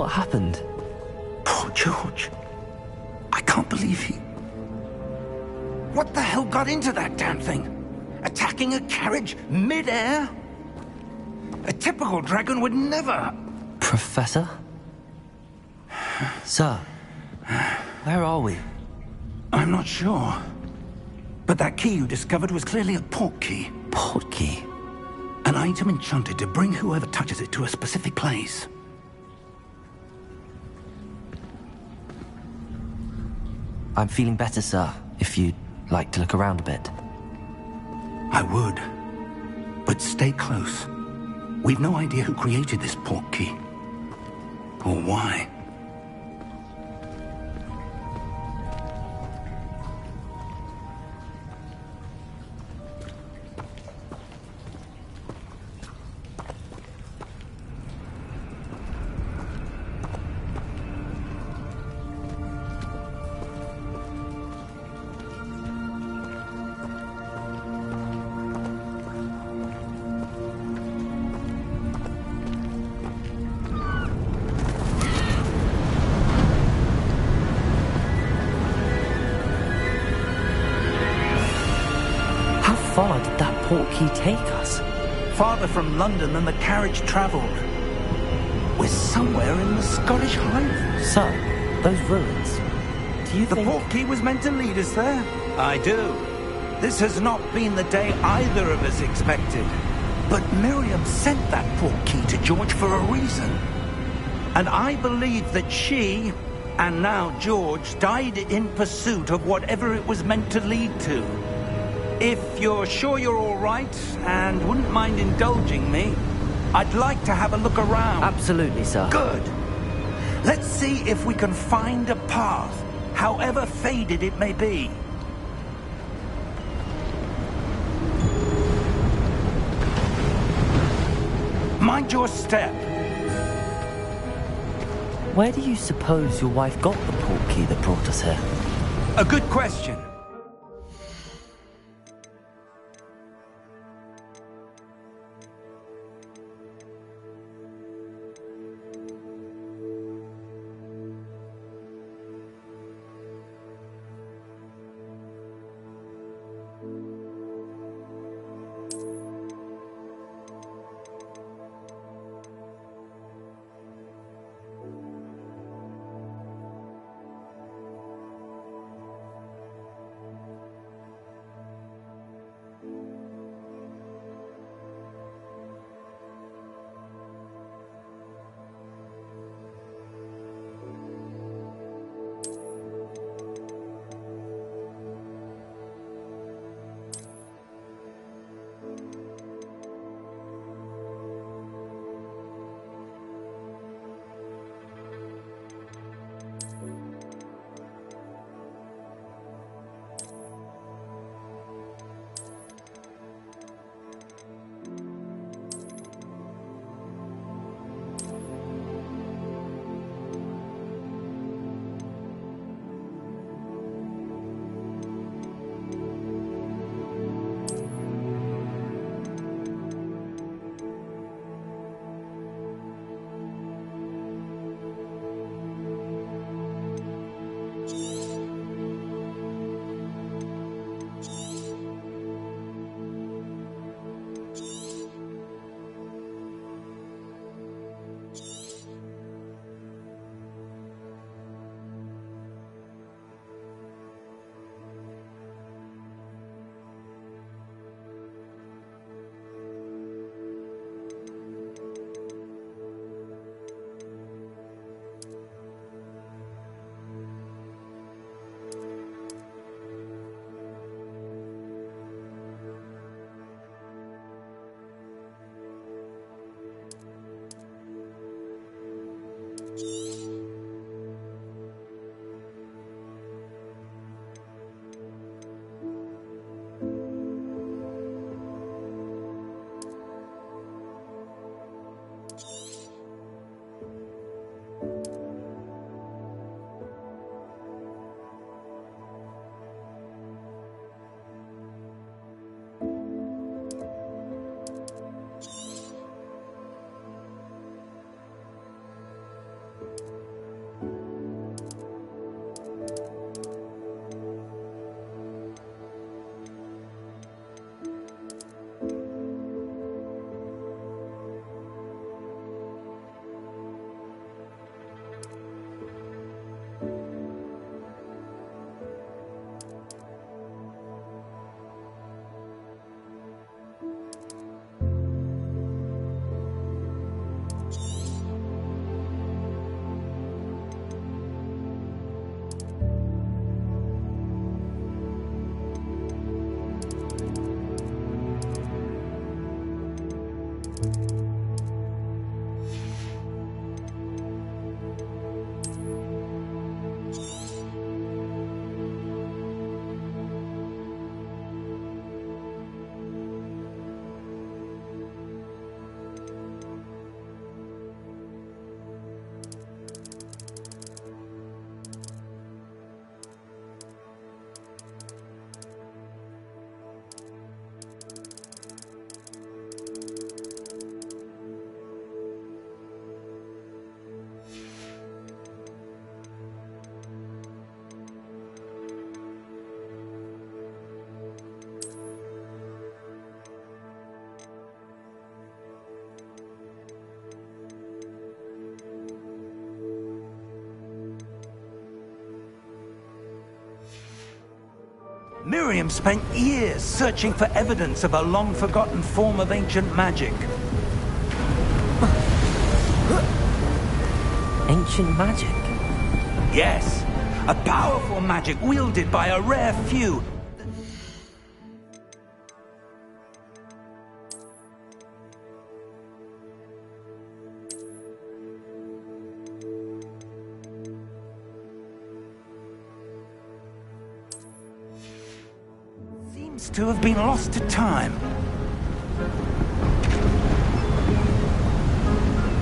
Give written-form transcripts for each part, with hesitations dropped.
What happened? Poor George. I can't believe he... What the hell got into that damn thing? Attacking a carriage mid-air? A typical dragon would never... Professor? Sir, where are we? I'm not sure. But that key you discovered was clearly a port key. Port key? An item enchanted to bring whoever touches it to a specific place. I'm feeling better, sir, if you'd like to look around a bit. I would. But stay close. We've no idea who created this port key. Or why. How far did that port key take us? Farther from London than the carriage travelled. We're somewhere in the Scottish Highlands. Sir, those ruins. Do you think... The port key was meant to lead us there? I do. This has not been the day either of us expected. But Miriam sent that port key to George for a reason. And I believe that she, and now George, died in pursuit of whatever it was meant to lead to. If you're sure you're all right, and wouldn't mind indulging me, I'd like to have a look around. Absolutely, sir. Good. Let's see if we can find a path, however faded it may be. Mind your step. Where do you suppose your wife got the port key that brought us here? A good question. Miriam spent years searching for evidence of a long-forgotten form of ancient magic. Ancient magic? Yes, a powerful magic wielded by a rare few. Seems to have been lost to time.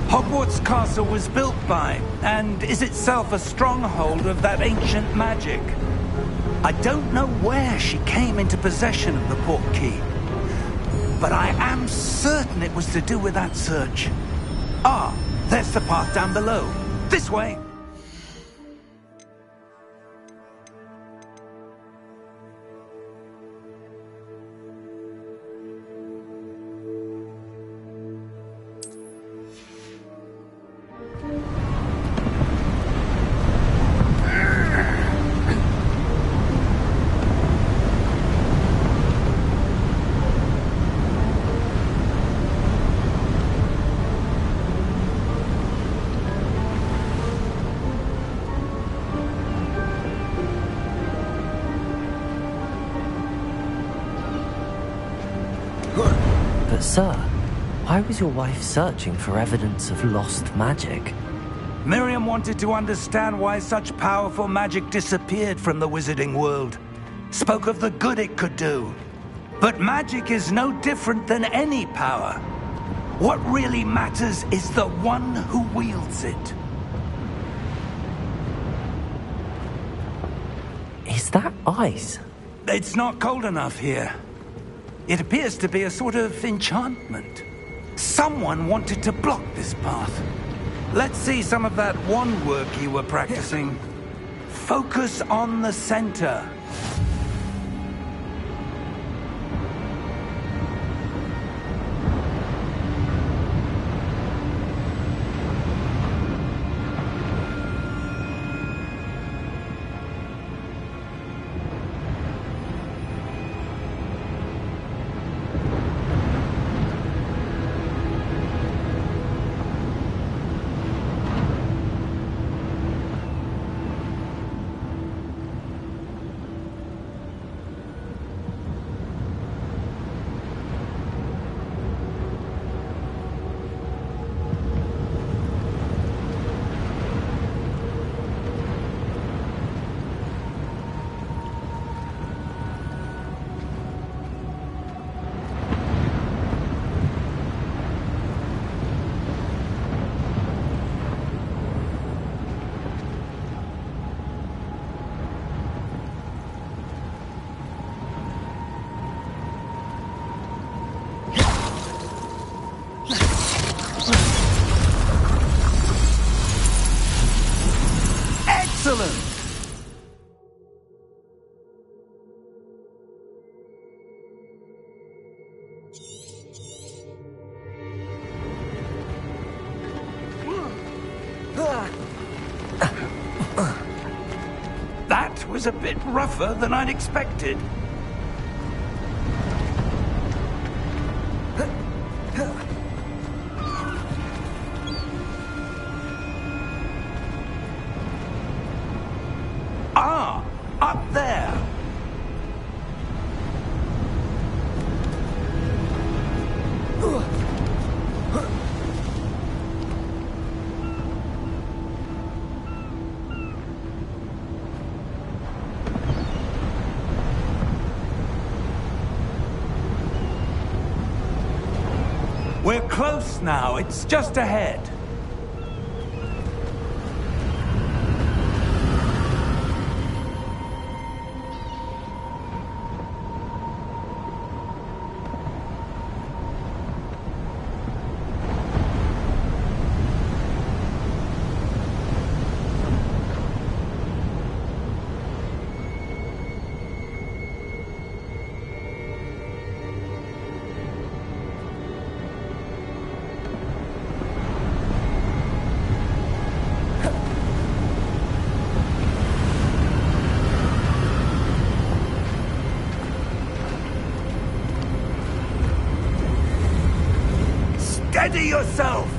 Hogwarts Castle was built by, and is itself a stronghold of that ancient magic. I don't know where she came into possession of the portkey, but I am certain it was to do with that search. Ah, there's the path down below. This way. But sir, why was your wife searching for evidence of lost magic? Miriam wanted to understand why such powerful magic disappeared from the wizarding world. Spoke of the good it could do. But magic is no different than any power. What really matters is the one who wields it. Is that ice? It's not cold enough here. It appears to be a sort of enchantment. Someone wanted to block this path. Let's see some of that wand work you were practicing. Focus on the center. Excellent! That was a bit rougher than I'd expected. Ah, up there. We're close now. It's just ahead. Steady yourself!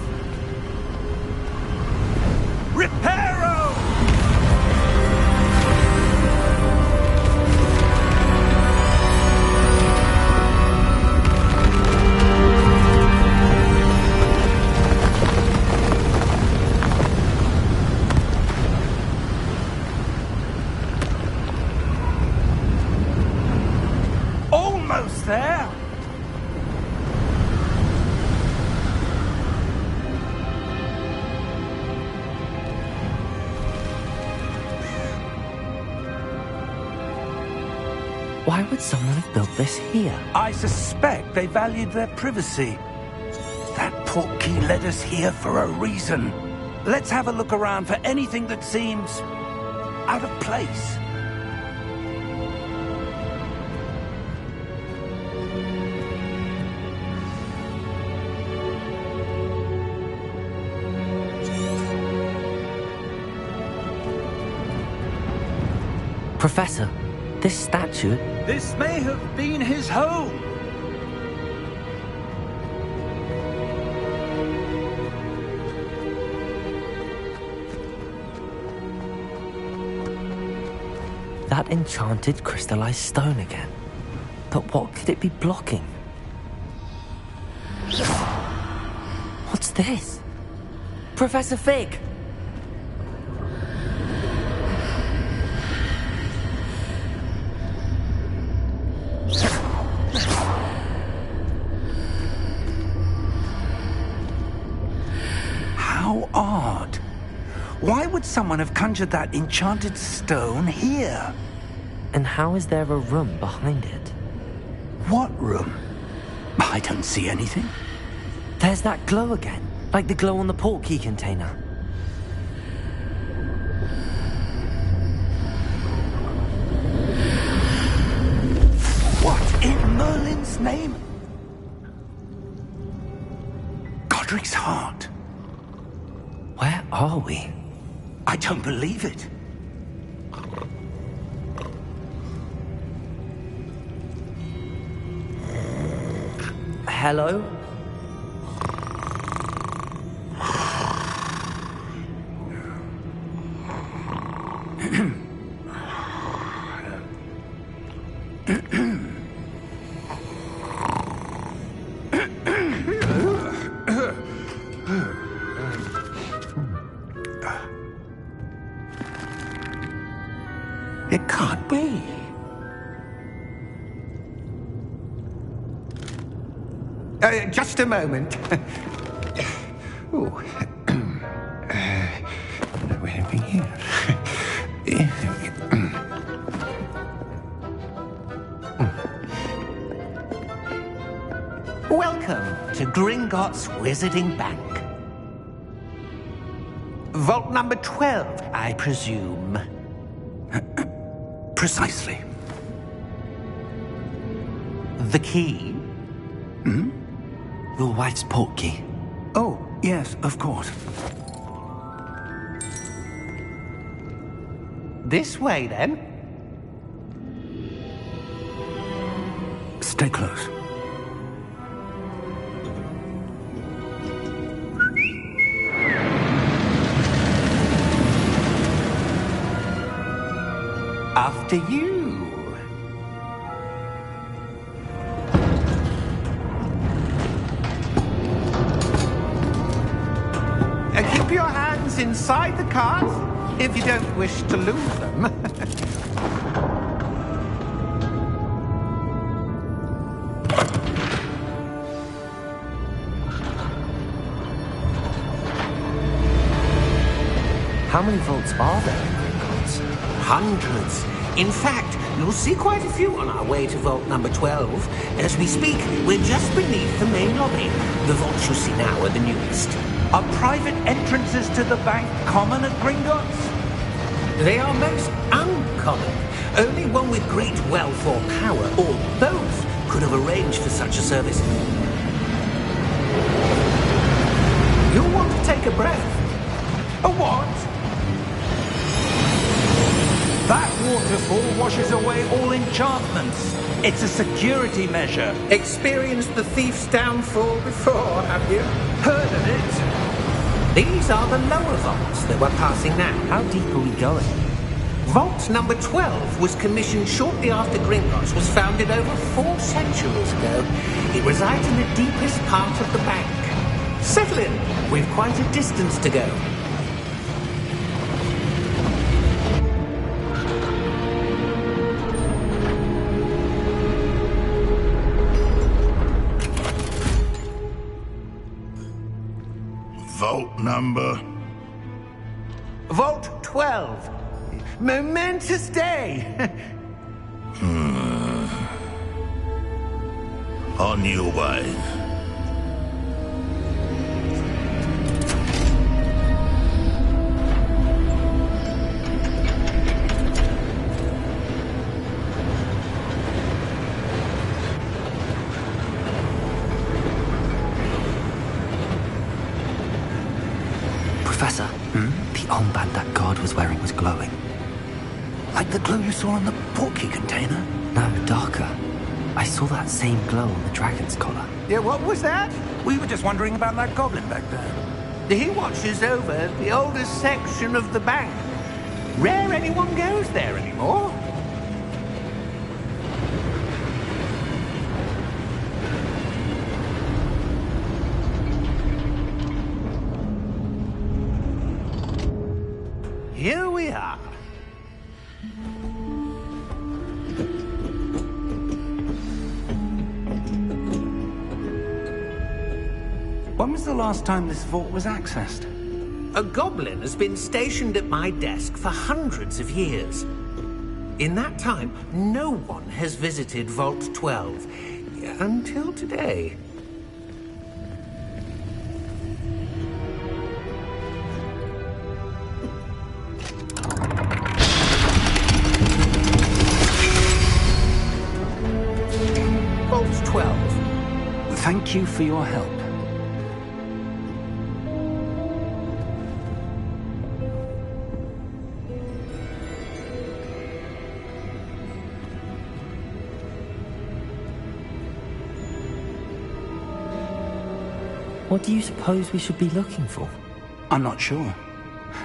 Reparo! Almost there! Why would someone have built this here? I suspect they valued their privacy. That portkey led us here for a reason. Let's have a look around for anything that seems out of place. Professor, this statue... This may have been his home. That enchanted crystallized stone again. But what could it be blocking? What's this? Professor Fig! How odd. Why would someone have conjured that enchanted stone here? And how is there a room behind it? What room? I don't see anything. There's that glow again, like the glow on the portkey container. What in Merlin's name? Godric's heart. Where are we? I don't believe it. Hello? It can't be. Just a moment. Oh. Where are we here? Welcome to Gringotts Wizarding Bank. Vault number 12, I presume. Precisely. The key? Hmm? Your wife's portkey. Oh, yes, of course. This way, then. Stay close. After you. Keep your hands inside the cart if you don't wish to lose them. How many vaults are there in Gringotts? Hundreds. In fact, you'll see quite a few on our way to vault number 12. As we speak, we're just beneath the main lobby. The vaults you see now are the newest. Are private entrances to the bank common at Gringotts? They are most uncommon. Only one with great wealth or power, or both, could have arranged for such a service. You'll want to take a breath. A what? That waterfall washes away all enchantments. It's a security measure. Experienced the thief's downfall before, have you? Heard of it? These are the lower vaults that we're passing now. How deep are we going? Vault number 12 was commissioned shortly after Gringotts was founded over 4 centuries ago. It resides in the deepest part of the bank. Settle in. We've quite a distance to go. Vault number? Vault 12. Momentous day. On your way. Professor, the armband that guard was wearing was glowing. Like the glow you saw on the portkey container? No, darker. I saw that same glow on the dragon's collar. Yeah, what was that? We were just wondering about that goblin back there. He watches over the oldest section of the bank. Rare anyone goes there anymore. Here we are. When was the last time this vault was accessed? A goblin has been stationed at my desk for hundreds of years. In that time, no one has visited Vault 12 until today. Vault 12. Thank you for your help. What do you suppose we should be looking for? I'm not sure.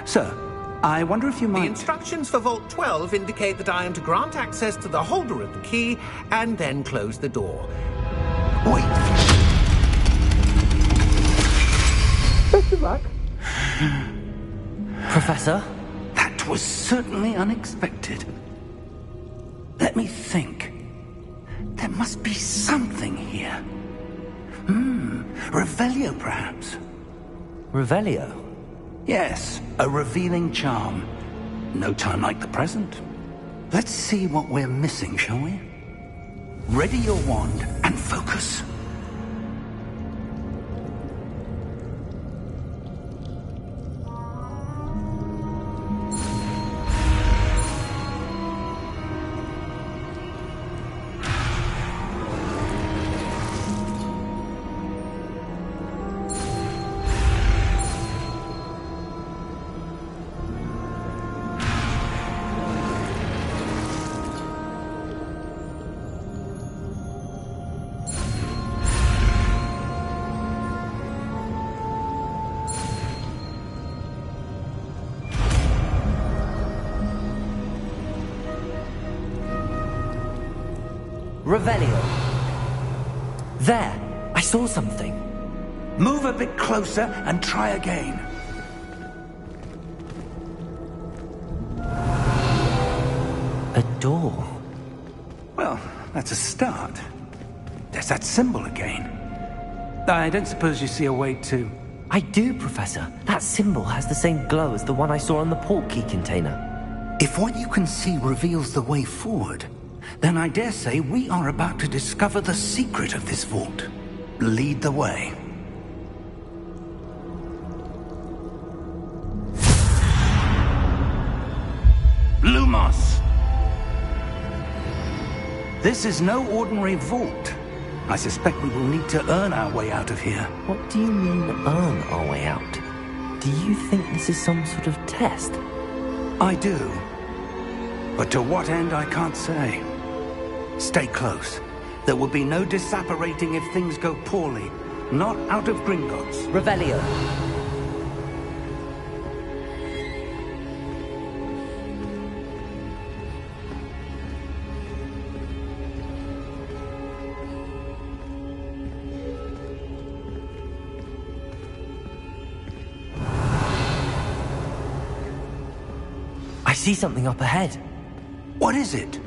Sir, I wonder if you The might... instructions for Vault 12 indicate that I am to grant access to the holder of the key and then close the door. Wait. Best of luck. Professor? That was certainly unexpected. Let me think. There must be something here. Revelio, perhaps? Revelio? Yes, a revealing charm. No time like the present. Let's see what we're missing, shall we? Ready your wand and focus. Revelio. There! I saw something. Move a bit closer and try again. A door. Well, that's a start. There's that symbol again. I don't suppose you see a way to... I do, Professor. That symbol has the same glow as the one I saw on the portkey container. If what you can see reveals the way forward, then I dare say we are about to discover the secret of this vault. Lead the way. Lumos! This is no ordinary vault. I suspect we will need to earn our way out of here. What do you mean, earn our way out? Do you think this is some sort of test? I do. But to what end, I can't say. Stay close. There will be no disapparating if things go poorly. Not out of Gringotts. Revelio. I see something up ahead. What is it?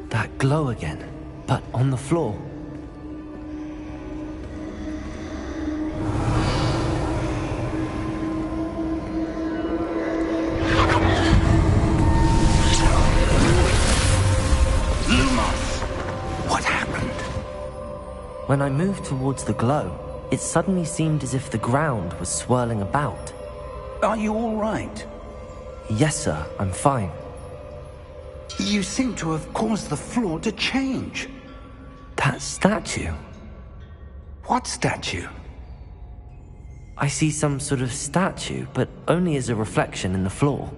That glow again, but on the floor. Lumos! What happened? When I moved towards the glow, it suddenly seemed as if the ground was swirling about. Are you all right? Yes, sir, I'm fine. You seem to have caused the floor to change. That statue? What statue? I see some sort of statue, but only as a reflection in the floor.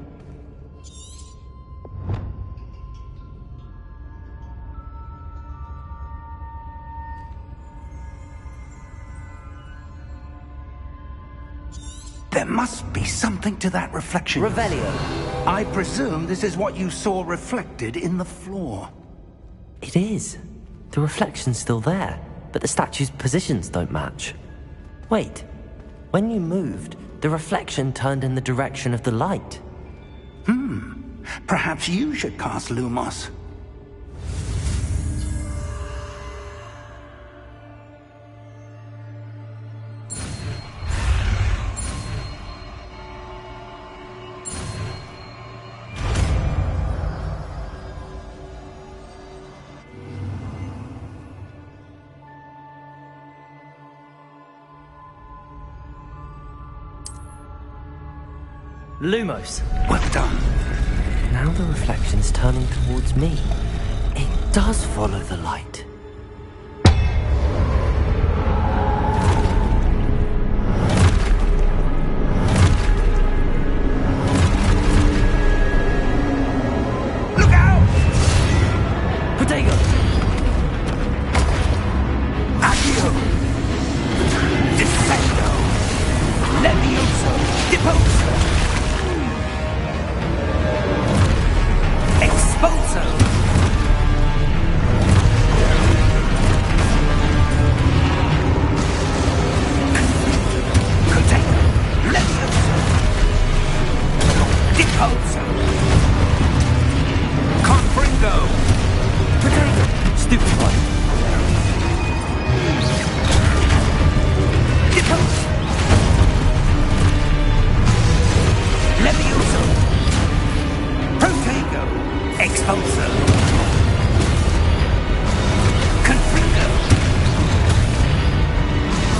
There must be something to that reflection. Revelio. I presume this is what you saw reflected in the floor. It is. The reflection's still there, but the statue's positions don't match. Wait. When you moved, the reflection turned in the direction of the light. Perhaps you should cast Lumos. Lumos. Well done. Now the reflection's turning towards me. It does follow the light. Look out! Protego! Accio! Descendo! Levioso! Deposo! Expulso! Protego! Levioso! Deposo! Confringo! Protego! Stupid one. Deposo! Levioso! Protego! Expulso! Confringo!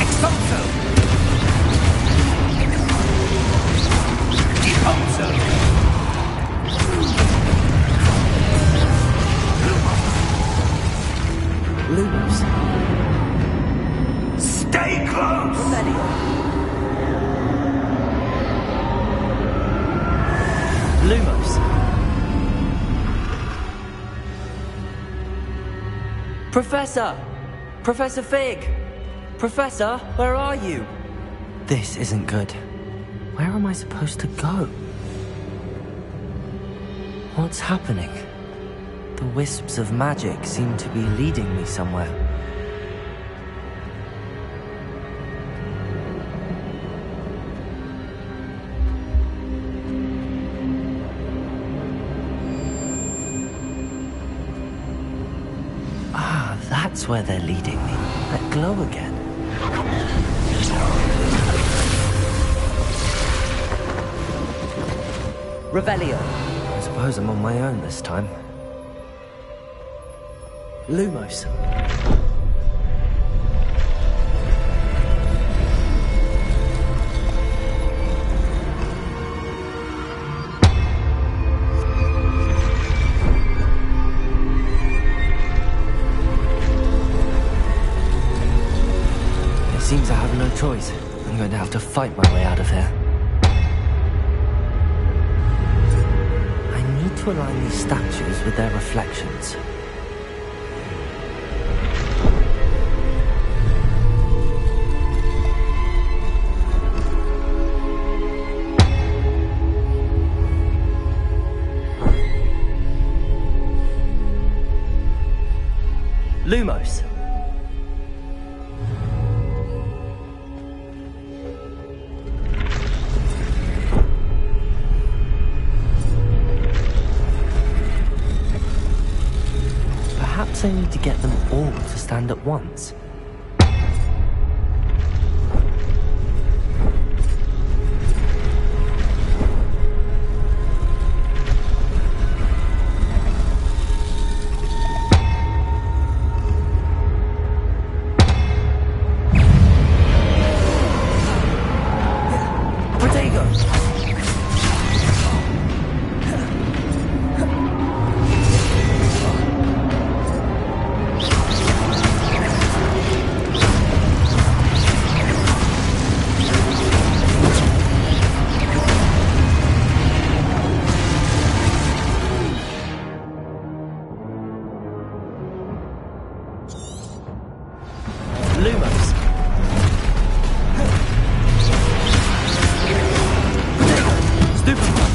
Expulso! Deposo! Lumos. Stay close! Lumos. Professor! Professor Fig! Professor, where are you? This isn't good. Where am I supposed to go? What's happening? The wisps of magic seem to be leading me somewhere. Ah, that's where they're leading me. That glow again. Revelio. I suppose I'm on my own this time. Lumos. It seems I have no choice. I'm going to have to fight my way out of here. I need to to align these statues with their reflections. Lumos. Perhaps I need to get them all to stand at once. Lumos. Stupefy.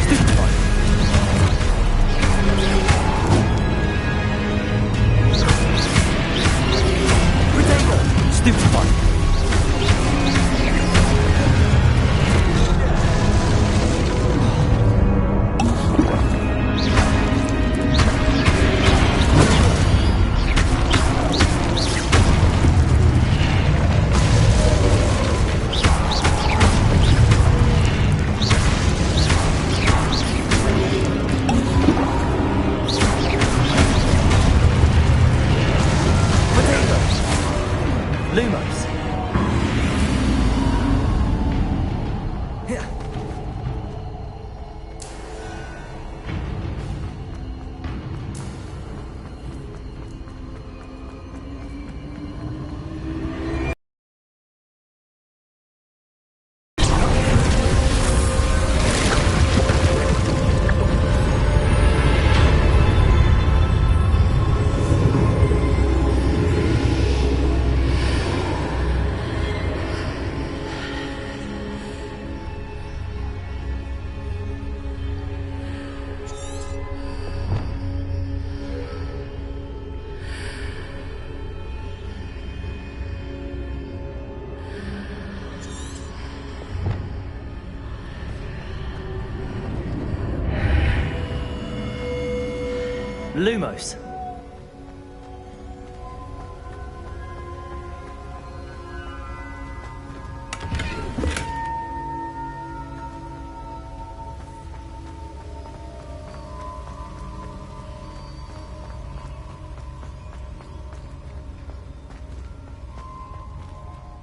Stupefy. Stupefy. Lumos. Lumos.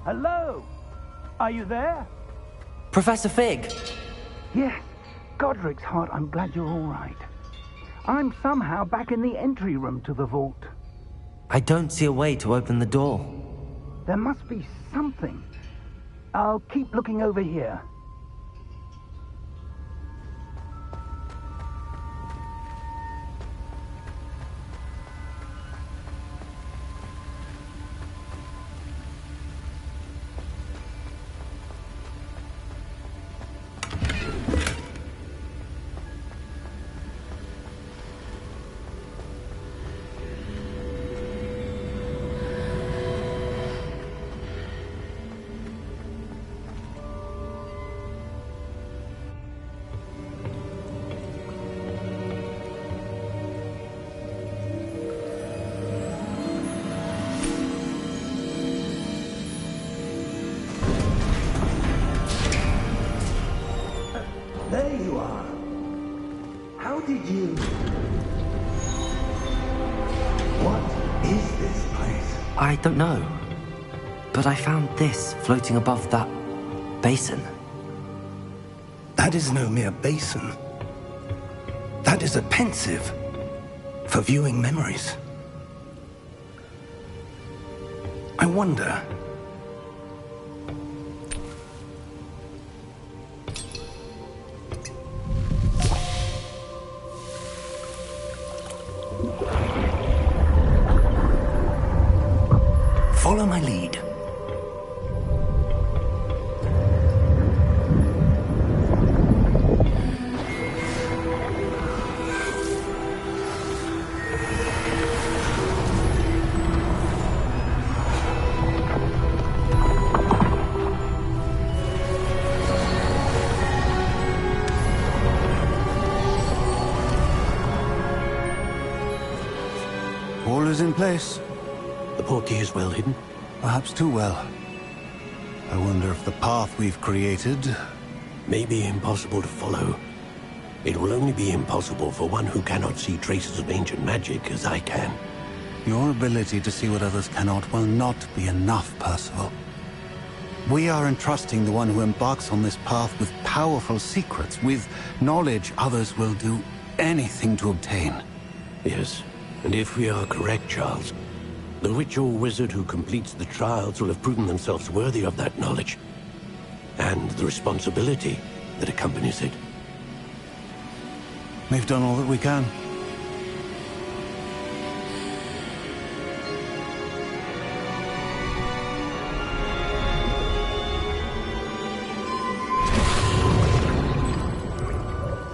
Hello? Are you there? Professor Fig. Yes. Godric's heart, I'm glad you're all right. I'm somehow back in the entry room to the vault. I don't see a way to open the door. There must be something. I'll keep looking over here. There you are. How did you... What is this place? I don't know. But I found this floating above that basin. That is no mere basin. That and is a pensive for viewing memories. I wonder... Follow my lead. All is in place. The portkey is well hidden. Perhaps too well. I wonder if the path we've created... May be impossible to follow. It will only be impossible for one who cannot see traces of ancient magic as I can. Your ability to see what others cannot will not be enough, Percival. We are entrusting the one who embarks on this path with powerful secrets, with knowledge others will do anything to obtain. Yes, and if we are correct, Charles, the witch or wizard who completes the trials will have proven themselves worthy of that knowledge, and the responsibility that accompanies it. We've done all that we can.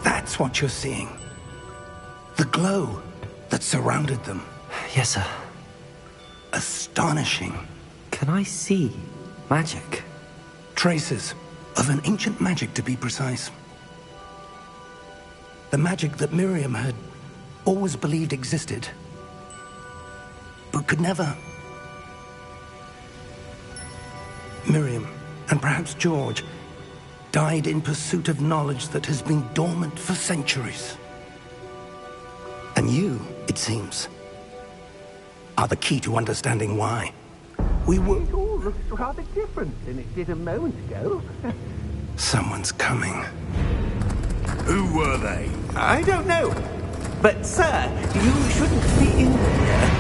That's what you're seeing. The glow that surrounded them. Yes, sir. Astonishing. Can I see magic? Traces of an ancient magic, to be precise. The magic that Miriam had always believed existed, but could never. Miriam, and perhaps George, died in pursuit of knowledge that has been dormant for centuries. And you, it seems, are the key to understanding why. We were... It all looks rather different than it did a moment ago. Someone's coming. Who were they? I don't know. But, sir, you shouldn't be in here.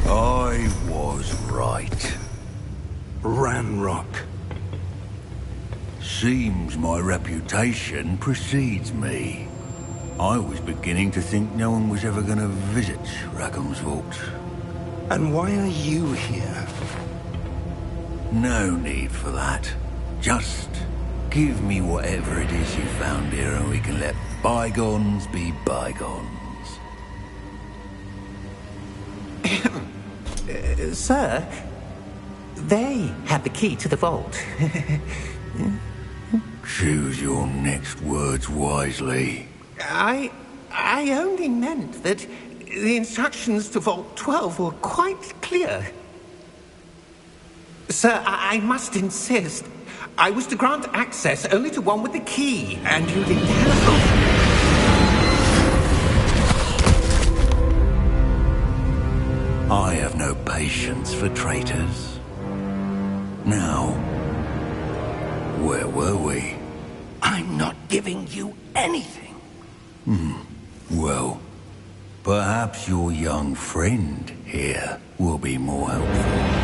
I was right. Ranrock. Seems my reputation precedes me. I was beginning to think no one was ever going to visit Rackham's vault. And why are you here? No need for that. Just give me whatever it is you found here and we can let bygones be bygones. Sir, they had the key to the vault. Choose your next words wisely. I only meant that the instructions to Vault 12 were quite clear. Sir, I must insist. I was to grant access only to one with the key, and you did I have no patience for traitors. Now, where were we? I'm not giving you anything. Well, perhaps your young friend here will be more helpful.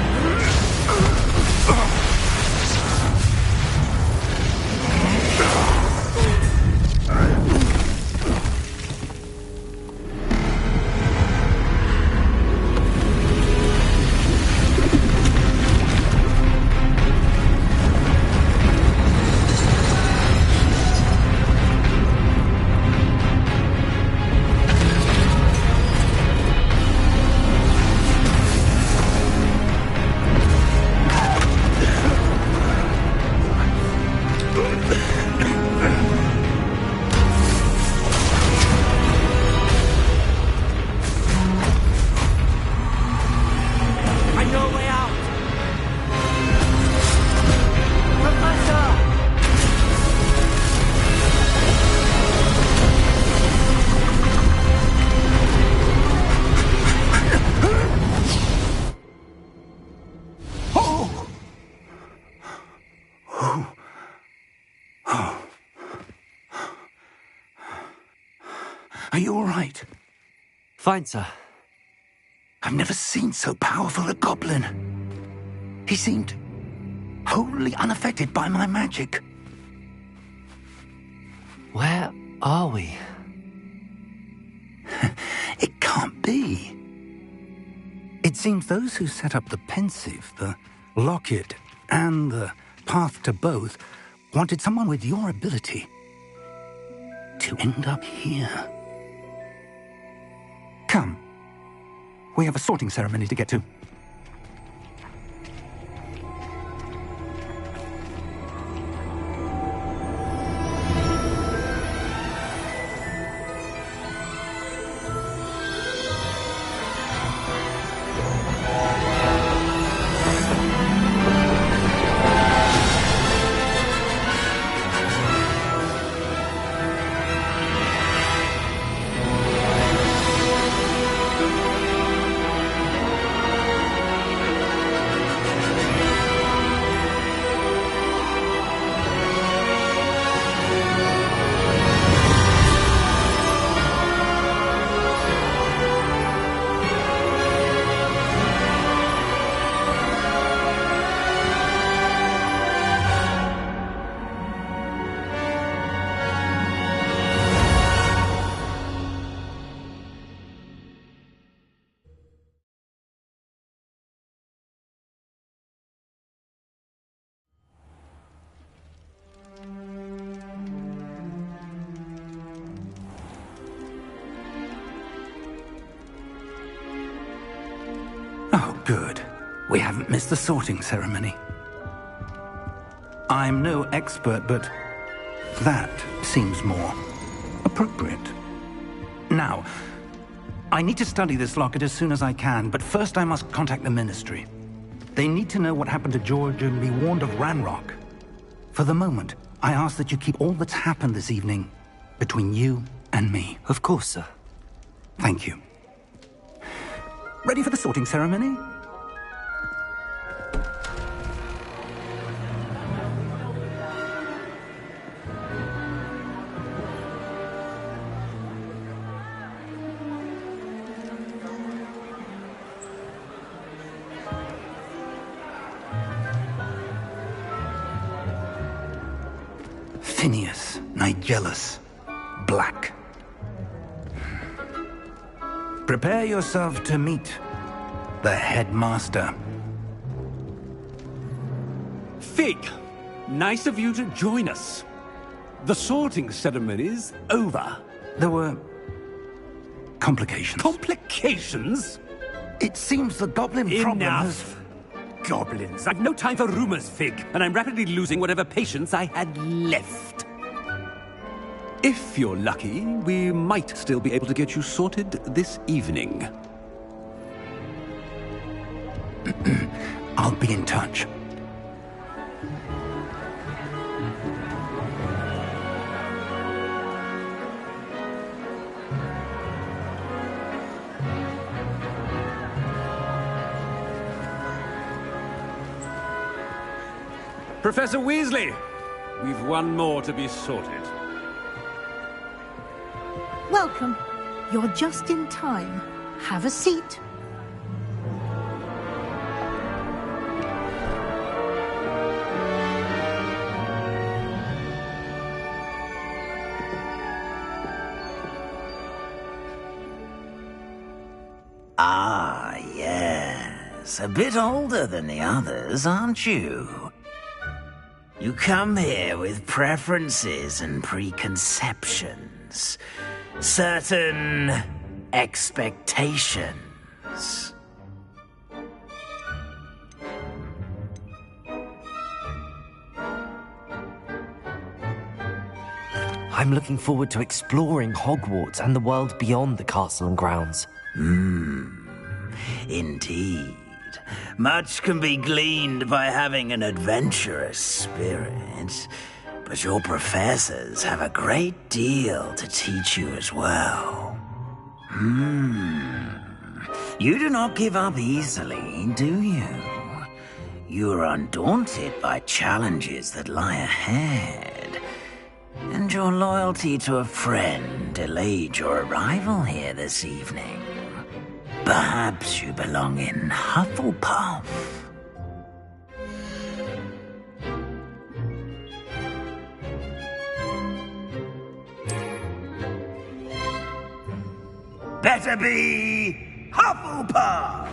Are you all right? Fine, sir. I've never seen so powerful a goblin. He seemed wholly unaffected by my magic. Where are we? It can't be. It seems those who set up the pensive, the locket, and the path to both wanted someone with your ability to end up here. Come. We have a sorting ceremony to get to. Oh, good. We haven't missed the sorting ceremony. I'm no expert, but that seems more appropriate. Now, I need to study this locket as soon as I can, but first I must contact the Ministry. They need to know what happened to George and be warned of Ranrock. For the moment, I ask that you keep all that's happened this evening between you and me. Of course, sir. Thank you. Ready for the sorting ceremony? Phineas, Nigellus, Black. Prepare yourself to meet the headmaster. Fig, nice of you to join us. The sorting ceremony's over. There were complications. Complications? It seems the goblin problem has... Enough! Goblins. I've no time for rumors, Fig, and I'm rapidly losing whatever patience I had left. If you're lucky, we might still be able to get you sorted this evening. I'll be in touch. Professor Weasley, we've one more to be sorted. Welcome. You're just in time. Have a seat. Ah, yes. A bit older than the others, aren't you? You come here with preferences and preconceptions. Certain expectations. I'm looking forward to exploring Hogwarts and the world beyond the castle and grounds. Indeed. Much can be gleaned by having an adventurous spirit, but your professors have a great deal to teach you as well. You do not give up easily, do you? You are undaunted by challenges that lie ahead. And your loyalty to a friend delayed your arrival here this evening. Perhaps you belong in Hufflepuff. Better be Hufflepuff!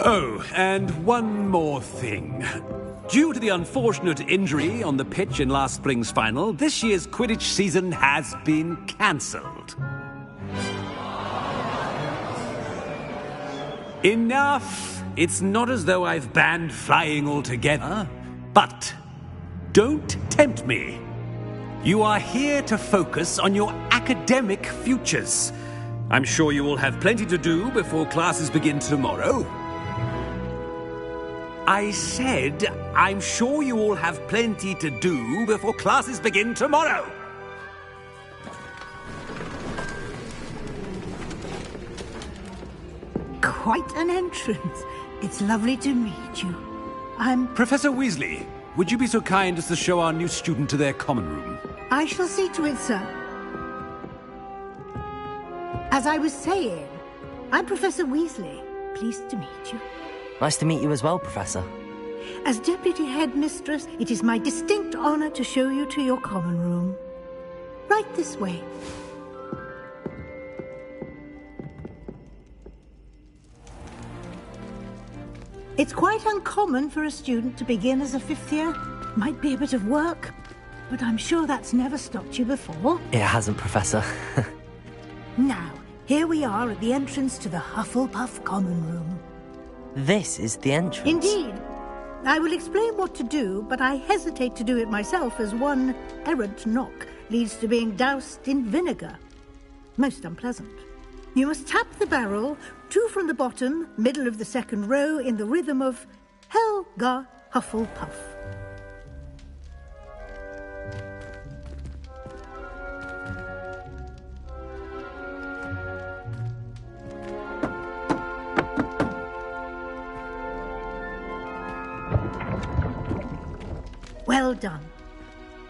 Oh, and one more thing. Due to the unfortunate injury on the pitch in last spring's final, this year's Quidditch season has been cancelled. Enough! It's not as though I've banned flying altogether, but don't tempt me. You are here to focus on your academic futures. I'm sure you will have plenty to do before classes begin tomorrow. I said, I'm sure you all have plenty to do before classes begin tomorrow. Quite an entrance. It's lovely to meet you. Professor Weasley, would you be so kind as to show our new student to their common room? I shall see to it, sir. As I was saying, I'm Professor Weasley. Pleased to meet you. Nice to meet you as well, Professor. As Deputy Headmistress, it is my distinct honor to show you to your common room. Right this way. It's quite uncommon for a student to begin as a fifth year. Might be a bit of work, but I'm sure that's never stopped you before. It hasn't, Professor. Now, here we are at the entrance to the Hufflepuff common room. This is the entrance. Indeed. I will explain what to do, but I hesitate to do it myself as one errant knock leads to being doused in vinegar. Most unpleasant. You must tap the barrel, 2 from the bottom, middle of the second row, in the rhythm of Helga Hufflepuff. Well done.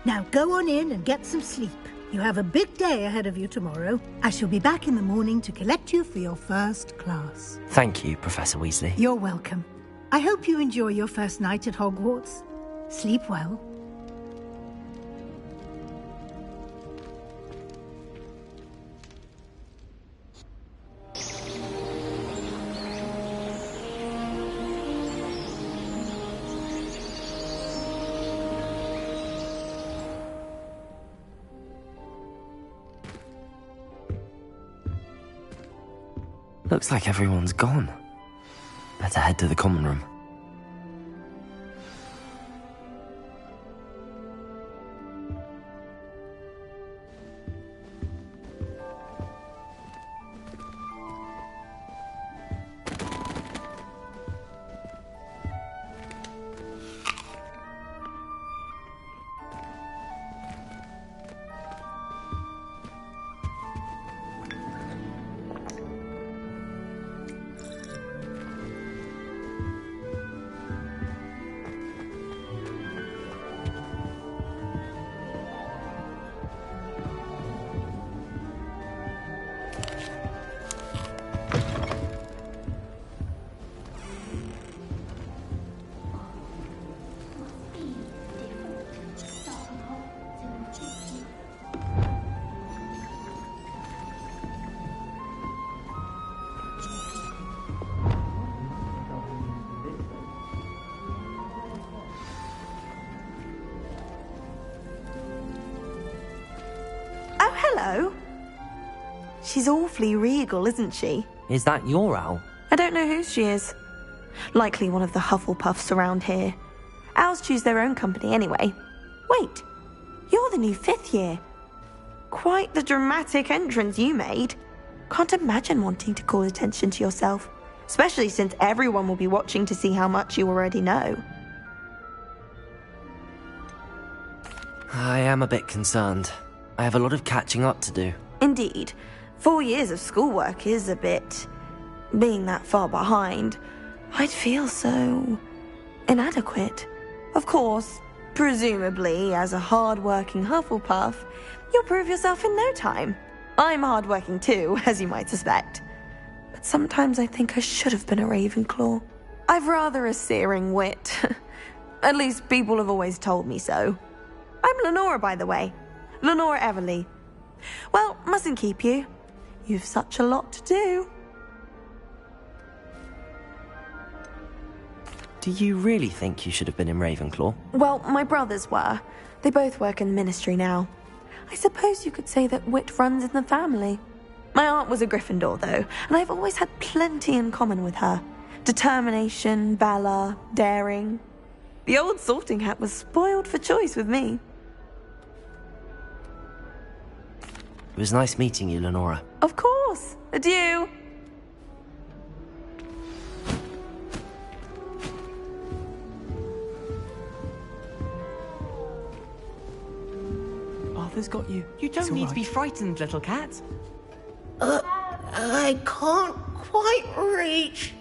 Now go on in and get some sleep. You have a big day ahead of you tomorrow. I shall be back in the morning to collect you for your first class. Thank you, Professor Weasley. You're welcome. I hope you enjoy your first night at Hogwarts. Sleep well. Looks like everyone's gone. Better head to the common room. Hello. She's awfully regal, isn't she? Is that your owl? I don't know whose she is. Likely one of the Hufflepuffs around here. Owls choose their own company anyway. Wait, you're the new 5th year. Quite the dramatic entrance you made. Can't imagine wanting to call attention to yourself, especially since everyone will be watching to see how much you already know. I am a bit concerned. I have a lot of catching up to do. Indeed. 4 years of schoolwork is a bit... Being that far behind, I'd feel so... inadequate. Of course, presumably, as a hard-working Hufflepuff, you'll prove yourself in no time. I'm hard-working too, as you might suspect. But sometimes I think I should have been a Ravenclaw. I've rather a searing wit. At least people have always told me so. I'm Lenora, by the way. Lenora Everly. Well, mustn't keep you. You've such a lot to do. Do you really think you should have been in Ravenclaw? Well, my brothers were. They both work in the ministry now. I suppose you could say that wit runs in the family. My aunt was a Gryffindor, though, and I've always had plenty in common with her. Determination, valor, daring. The old sorting hat was spoiled for choice with me. It was nice meeting you, Lenora. Of course. Adieu. Arthur's got you. You don't need to be frightened, little cat. I can't quite reach.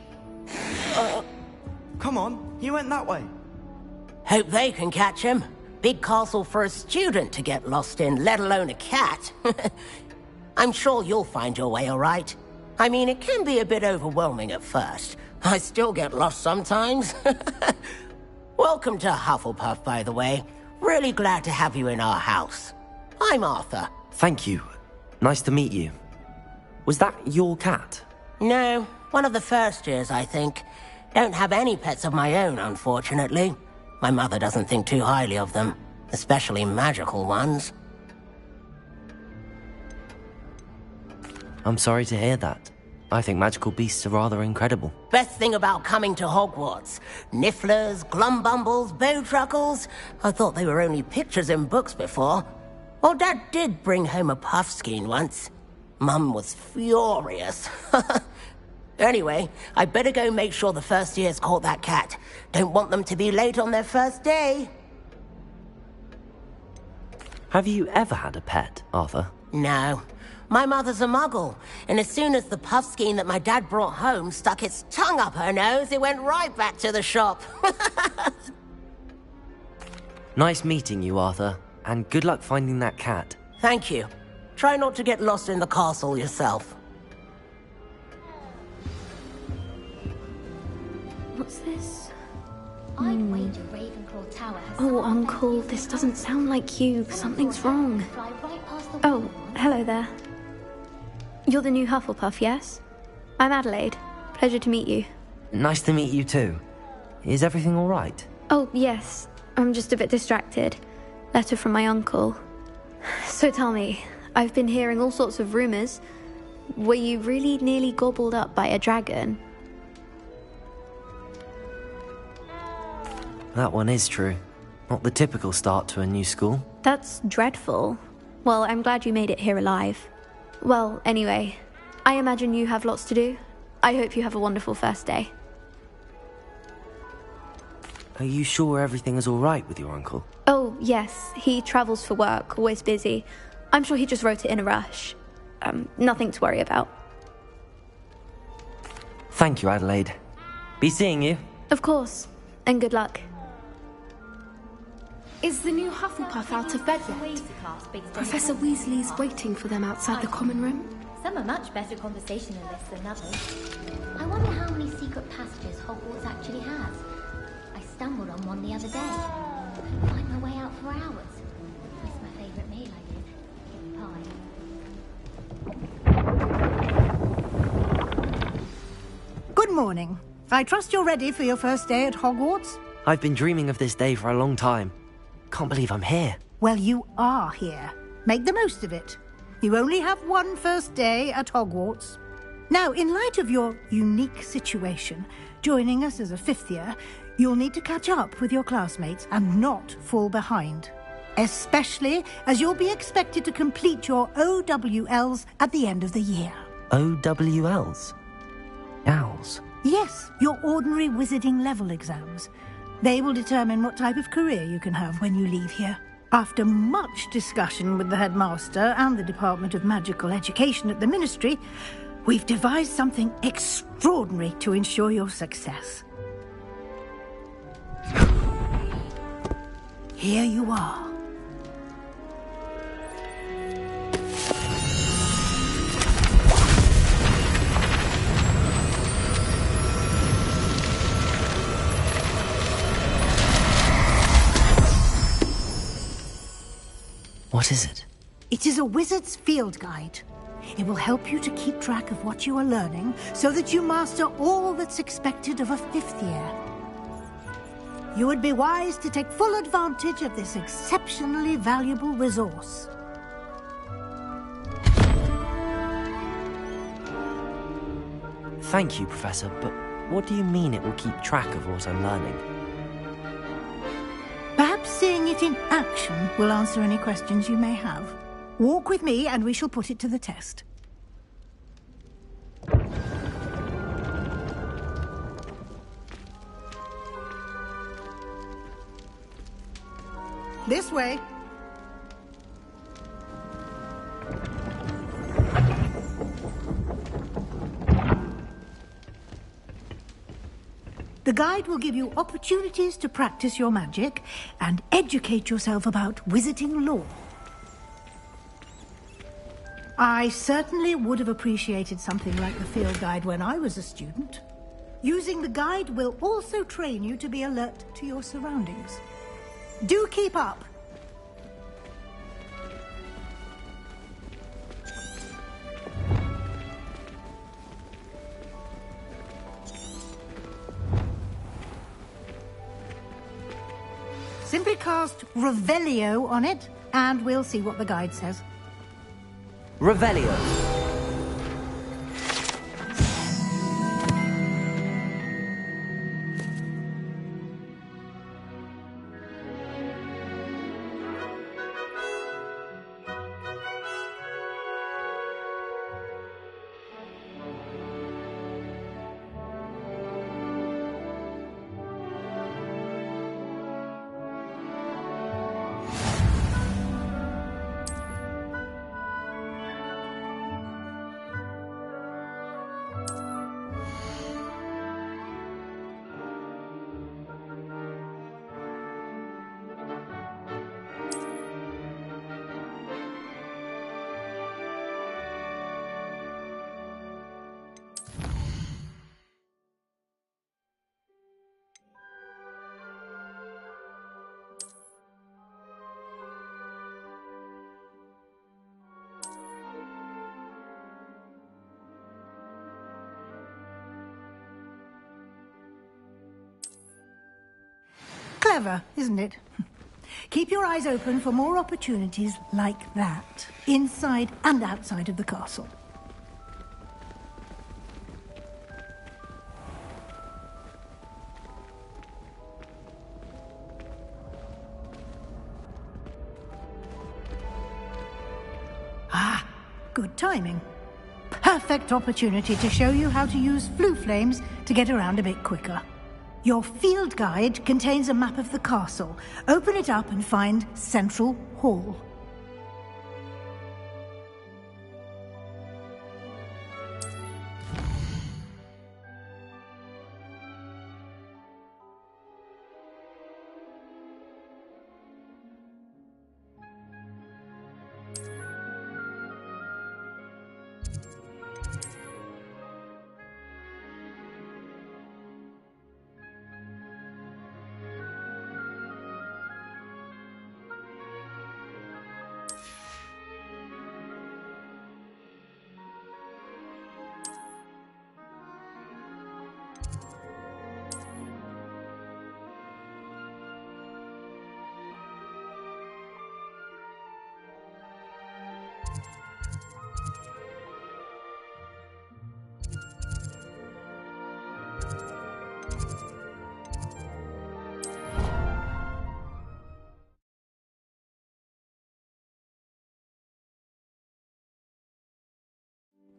Come on, he went that way. Hope they can catch him. Big castle for a student to get lost in, let alone a cat. I'm sure you'll find your way all right. I mean, it can be a bit overwhelming at first. I still get lost sometimes. Welcome to Hufflepuff, by the way. Really glad to have you in our house. I'm Arthur. Thank you. Nice to meet you. Was that your cat? No, one of the first years, I think. Don't have any pets of my own, unfortunately. My mother doesn't think too highly of them, especially magical ones. I'm sorry to hear that. I think magical beasts are rather incredible. Best thing about coming to Hogwarts. Nifflers, glumbumbles, bowtruckles. I thought they were only pictures in books before. Well, Dad did bring home a puffskein once. Mum was furious. Anyway, I better go make sure the first years caught that cat. Don't want them to be late on their first day. Have you ever had a pet, Arthur? No. My mother's a muggle, and as soon as the puffskein that my dad brought home stuck its tongue up her nose, it went right back to the shop. Nice meeting you, Arthur, and good luck finding that cat. Thank you. Try not to get lost in the castle yourself. What's this? I'd wager Ravenclaw Tower has... Oh, Uncle, this doesn't sound like you. Something's wrong. Fly right past the Oh, hello there. You're the new Hufflepuff, yes? I'm Adelaide. Pleasure to meet you. Nice to meet you too. Is everything all right? Oh, yes. I'm just a bit distracted. Letter from my uncle. So tell me, I've been hearing all sorts of rumors. Were you really nearly gobbled up by a dragon? That one is true. Not the typical start to a new school. That's dreadful. Well, I'm glad you made it here alive. Well, anyway, I imagine you have lots to do. I hope you have a wonderful first day. Are you sure everything is all right with your uncle? Oh, yes. He travels for work, always busy. I'm sure he just wrote it in a rush. Nothing to worry about. Thank you, Adelaide. Be seeing you. Of course. And good luck. Is the new Hufflepuff out of bed yet? Professor Weasley's waiting for them outside the common room. Some are much better conversationalists than others. I wonder how many secret passages Hogwarts actually has. I stumbled on one the other day. Couldn't find my way out for hours. Miss my favourite meal I did. Pie. Good morning. I trust you're ready for your first day at Hogwarts? I've been dreaming of this day for a long time. Can't believe I'm here. Well, you are here. Make the most of it. You only have one first day at Hogwarts. Now, in light of your unique situation, joining us as a fifth year, you'll need to catch up with your classmates and not fall behind. Especially as you'll be expected to complete your OWLs at the end of the year. OWLs? Owls? Yes, your ordinary wizarding level exams. They will determine what type of career you can have when you leave here. After much discussion with the headmaster and the Department of Magical Education at the Ministry, we've devised something extraordinary to ensure your success. Here you are. What is it? It is a wizard's field guide. It will help you to keep track of what you are learning so that you master all that's expected of a 5th year. You would be wise to take full advantage of this exceptionally valuable resource. Thank you, Professor, but what do you mean it will keep track of what I'm learning? Perhaps seeing it in action will answer any questions you may have. Walk with me and we shall put it to the test. This way. The guide will give you opportunities to practice your magic and educate yourself about wizarding lore. I certainly would have appreciated something like the field guide when I was a student. Using the guide will also train you to be alert to your surroundings. Do keep up! Simply cast Revelio on it, and we'll see what the guide says. Revelio. Clever, isn't it? Keep your eyes open for more opportunities like that, inside and outside of the castle. Ah, good timing. Perfect opportunity to show you how to use flue flames to get around a bit quicker. Your field guide contains a map of the castle. Open it up and find Central Hall.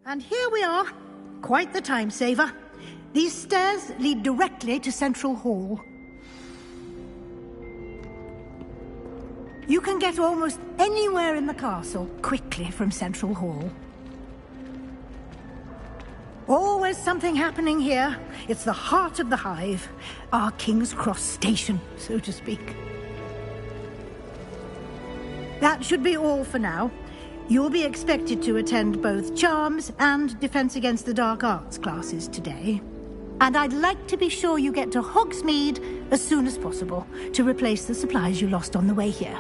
And here we are. Quite the time saver. These stairs lead directly to Central Hall. You can get almost anywhere in the castle quickly from Central Hall. Always something happening here. It's the heart of the hive. Our King's Cross station, so to speak. That should be all for now. You'll be expected to attend both Charms and Defense Against the Dark Arts classes today. And I'd like to be sure you get to Hogsmeade as soon as possible to replace the supplies you lost on the way here.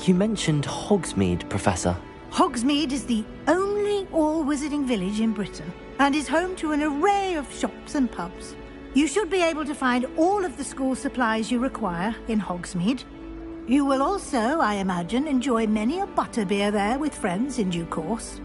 You mentioned Hogsmeade, Professor. Hogsmeade is the only all-wizarding village in Britain and is home to an array of shops and pubs. You should be able to find all of the school supplies you require in Hogsmeade. You will also, I imagine, enjoy many a butterbeer there with friends in due course.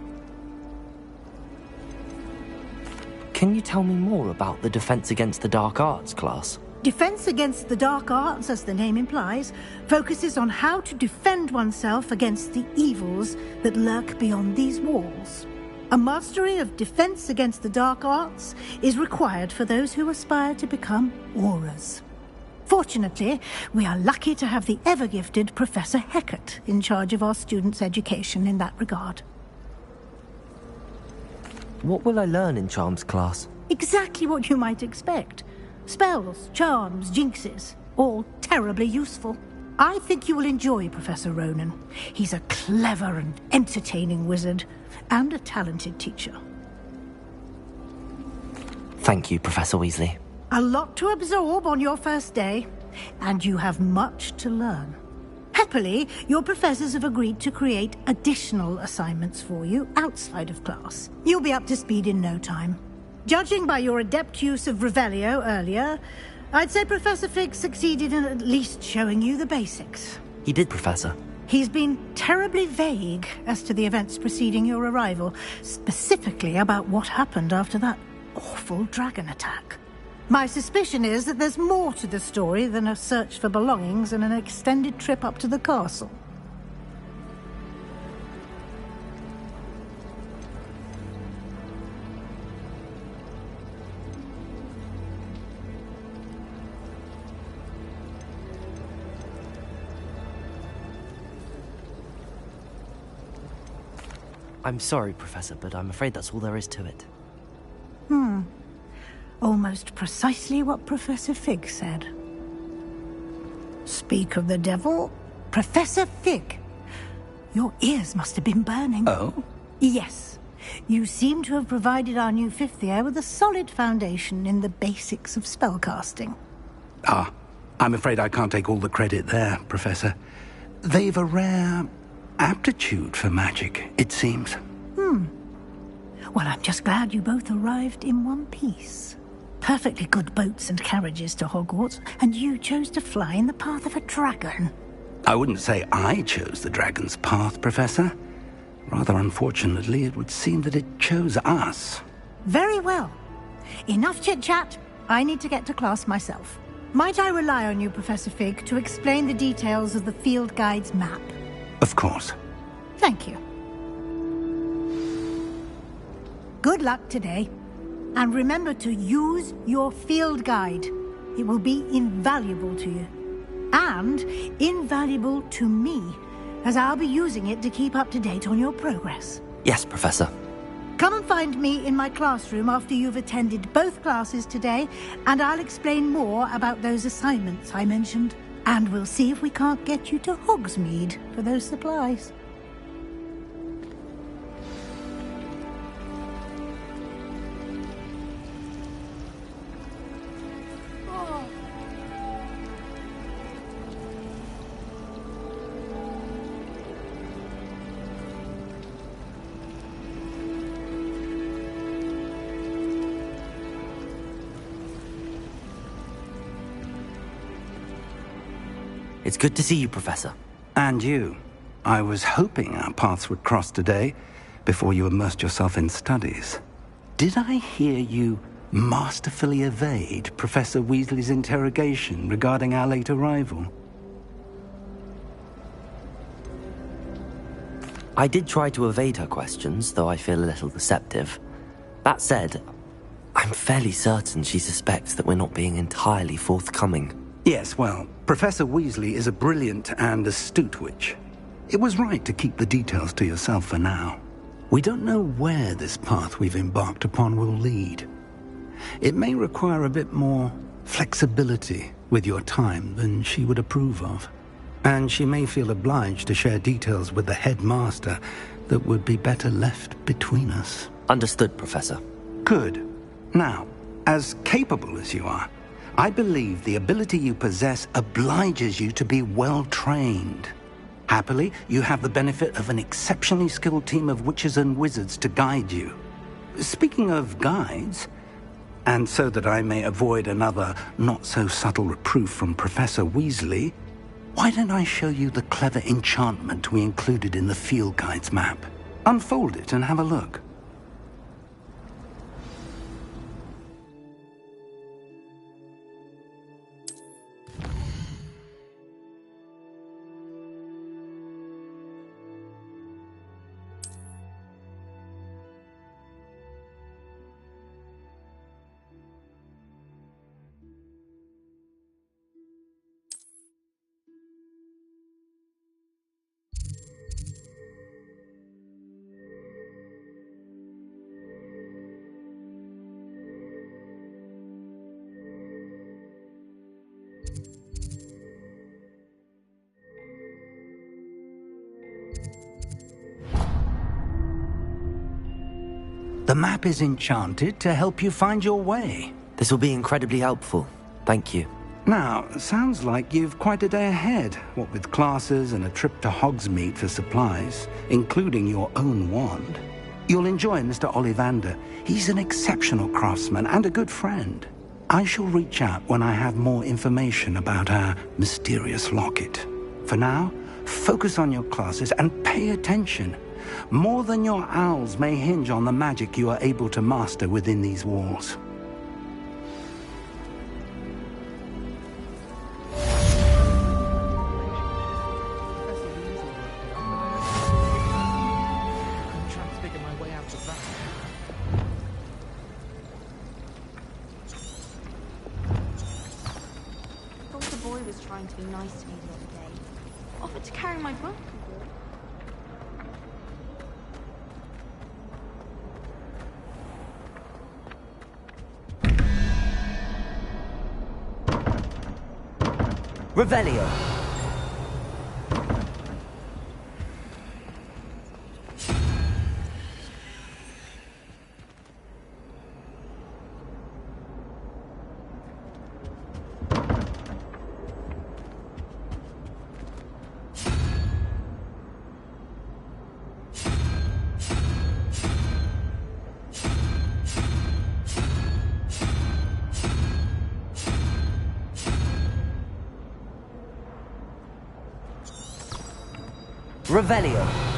Can you tell me more about the Defense Against the Dark Arts class? Defense Against the Dark Arts, as the name implies, focuses on how to defend oneself against the evils that lurk beyond these walls. A mastery of Defense Against the Dark Arts is required for those who aspire to become Aurors. Fortunately, we are lucky to have the ever-gifted Professor Hecat in charge of our students' education in that regard. What will I learn in Charms class? Exactly what you might expect. Spells, charms, jinxes, all terribly useful. I think you will enjoy Professor Ronan. He's a clever and entertaining wizard, and a talented teacher. Thank you, Professor Weasley. A lot to absorb on your first day, and you have much to learn. Happily, your professors have agreed to create additional assignments for you outside of class. You'll be up to speed in no time. Judging by your adept use of Revelio earlier, I'd say Professor Fig succeeded in at least showing you the basics. He did, Professor. He's been terribly vague as to the events preceding your arrival, specifically about what happened after that awful dragon attack. My suspicion is that there's more to the story than a search for belongings and an extended trip up to the castle. I'm sorry, Professor, but I'm afraid that's all there is to it. Almost precisely what Professor Fig said. Speak of the devil, Professor Fig. Your ears must have been burning. Oh? Yes. You seem to have provided our new fifth year with a solid foundation in the basics of spellcasting. Ah, I'm afraid I can't take all the credit there, Professor. They've a rare aptitude for magic, it seems. Well, I'm just glad you both arrived in one piece. Perfectly good boats and carriages to Hogwarts, and you chose to fly in the path of a dragon. I wouldn't say I chose the dragon's path, Professor. Rather unfortunately, it would seem that it chose us. Very well. Enough chit-chat. I need to get to class myself. Might I rely on you, Professor Fig, to explain the details of the field guide's map? Of course. Thank you. Good luck today. And remember to use your field guide. It will be invaluable to you. And invaluable to me, as I'll be using it to keep up to date on your progress. Yes, Professor. Come and find me in my classroom after you've attended both classes today, and I'll explain more about those assignments I mentioned. And we'll see if we can't get you to Hogsmeade for those supplies. It's good to see you, Professor. And you. I was hoping our paths would cross today, before you immersed yourself in studies. Did I hear you masterfully evade Professor Weasley's interrogation regarding our late arrival? I did try to evade her questions, though I feel a little deceptive. That said, I'm fairly certain she suspects that we're not being entirely forthcoming. Yes, well, Professor Weasley is a brilliant and astute witch. It was right to keep the details to yourself for now. We don't know where this path we've embarked upon will lead. It may require a bit more flexibility with your time than she would approve of. And she may feel obliged to share details with the headmaster that would be better left between us. Understood, Professor. Good. Now, as capable as you are, I believe the ability you possess obliges you to be well-trained. Happily, you have the benefit of an exceptionally skilled team of witches and wizards to guide you. Speaking of guides, and so that I may avoid another not-so-subtle reproof from Professor Weasley, why don't I show you the clever enchantment we included in the field guide's map? Unfold it and have a look. The map is enchanted to help you find your way. This will be incredibly helpful. Thank you. Now, sounds like you've quite a day ahead, what with classes and a trip to Hogsmeade for supplies, including your own wand. You'll enjoy Mr. Ollivander. He's an exceptional craftsman and a good friend. I shall reach out when I have more information about our mysterious locket. For now, focus on your classes and pay attention. More than your owls may hinge on the magic you are able to master within these walls. Revelio. Revelio.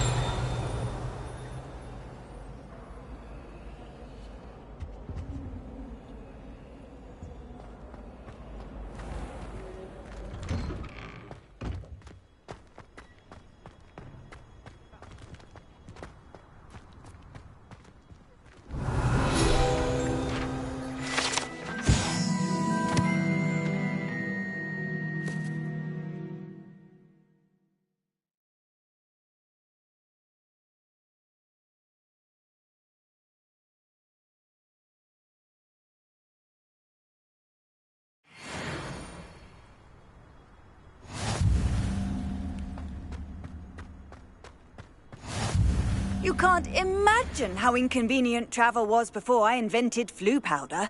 You can't imagine how inconvenient travel was before I invented flu powder.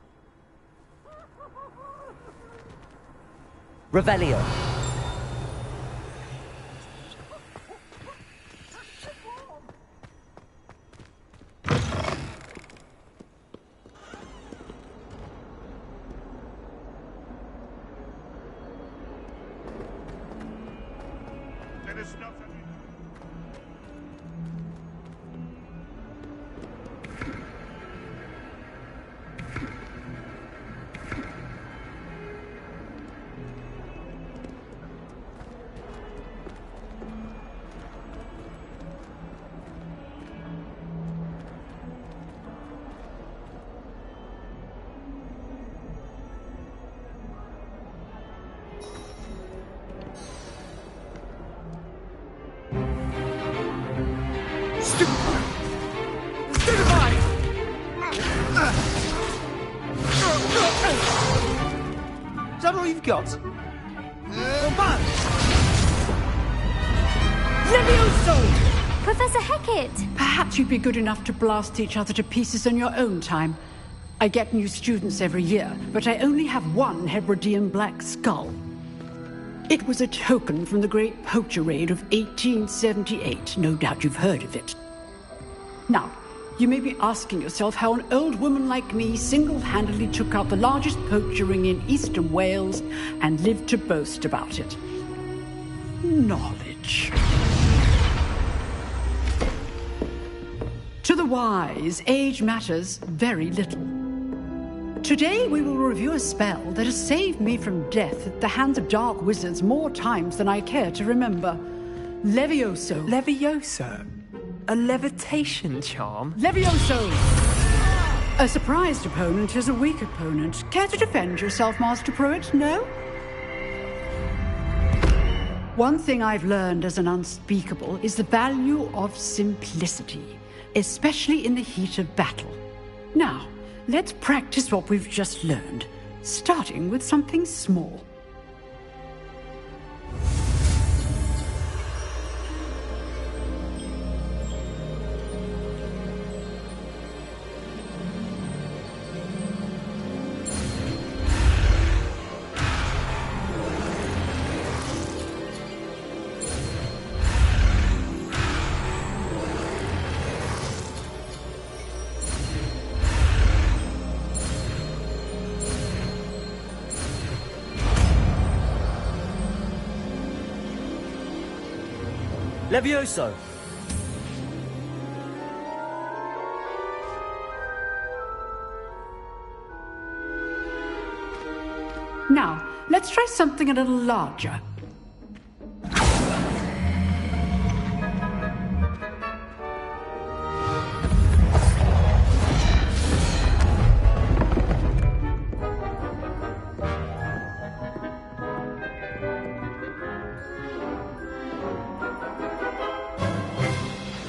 Revelio. Stupefy! Is that all you've got? Levioso! Professor Hecat! Perhaps you'd be good enough to blast each other to pieces in your own time. I get new students every year, but I only have one Hebridean black skull. It was a token from the Great Poacher Raid of 1878. No doubt you've heard of it. Now, you may be asking yourself how an old woman like me single-handedly took out the largest poacher ring in eastern Wales and lived to boast about it. Knowledge. To the wise, age matters very little. Today we will review a spell that has saved me from death at the hands of dark wizards more times than I care to remember. Levioso. Levioso? A levitation charm? Levioso! A surprised opponent is a weak opponent. Care to defend yourself, Master Pruitt? No? One thing I've learned as an unspeakable is the value of simplicity, especially in the heat of battle. Now, let's practice what we've just learned, starting with something small. Levioso! Now, let's try something a little larger.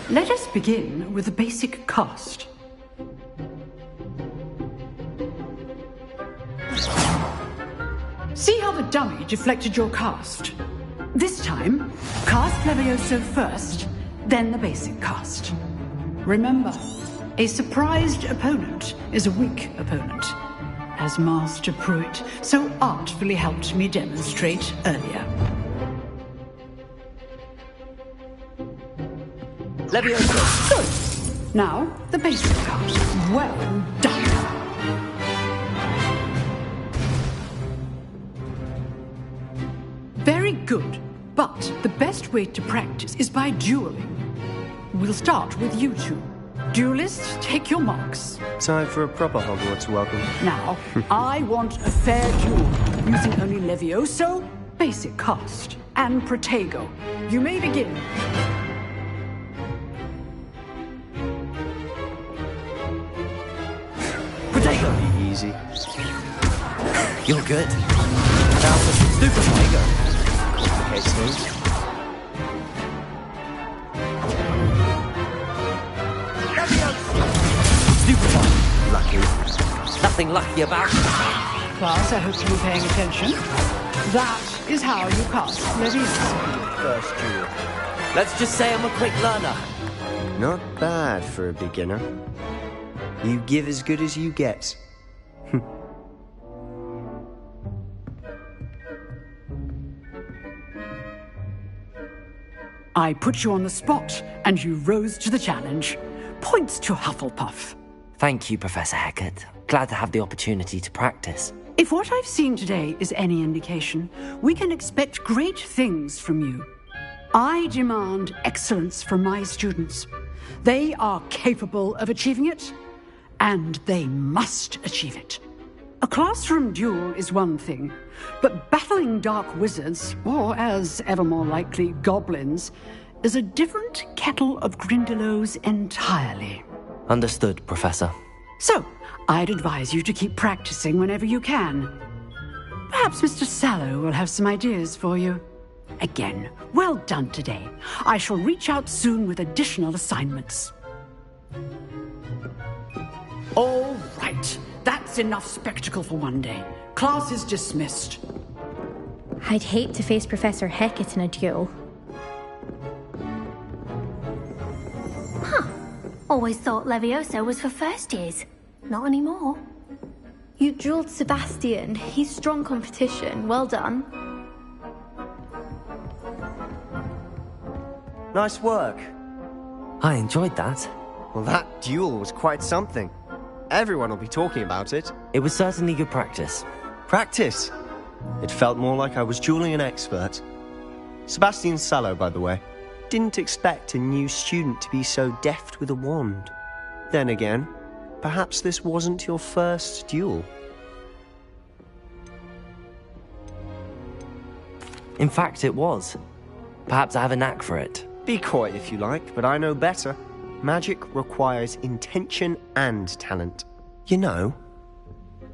Let us begin with the basic cast. See how the dummy deflected your cast? This time, cast Levioso first, then the basic cast. Remember, a surprised opponent is a weak opponent, as Master Pruitt so artfully helped me demonstrate earlier. Levioso! Good. Now, the basic cast. Well done. Very good. But the best way to practice is by dueling. We'll start with you two. Duelists, take your marks. Time for a proper Hogwarts welcome. Now, I want a fair duel, using only Levioso, basic cast, and Protego. You may begin. Easy. You're good. Now for some super Protego. Okay, Smooth. Stupefy. Lucky. Nothing lucky about it. Class, I hope you'll be paying attention. That is how you cast Levioso. First duel. Let's just say I'm a quick learner. Not bad for a beginner. You give as good as you get. I put you on the spot, and you rose to the challenge. Points to Hufflepuff. Thank you, Professor Hecat. Glad to have the opportunity to practice. If what I've seen today is any indication, we can expect great things from you. I demand excellence from my students. They are capable of achieving it, and they must achieve it. A classroom duel is one thing, but battling dark wizards, or as ever more likely, goblins, is a different kettle of Grindylows entirely. Understood, Professor. So, I'd advise you to keep practicing whenever you can. Perhaps Mr. Sallow will have some ideas for you. Again, well done today. I shall reach out soon with additional assignments. All right. That's enough spectacle for one day. Class is dismissed. I'd hate to face Professor Hecat in a duel. Huh. Always thought Levioso was for first years. Not anymore. You dueled Sebastian. He's strong competition. Well done. Nice work. I enjoyed that. Well, that duel was quite something. Everyone will be talking about it. It was certainly good practice. Practice? It felt more like I was dueling an expert. Sebastian Sallow, by the way. Didn't expect a new student to be so deft with a wand. Then again, perhaps this wasn't your first duel. In fact, it was. Perhaps I have a knack for it. Be coy if you like, but I know better. Magic requires intention and talent. You know,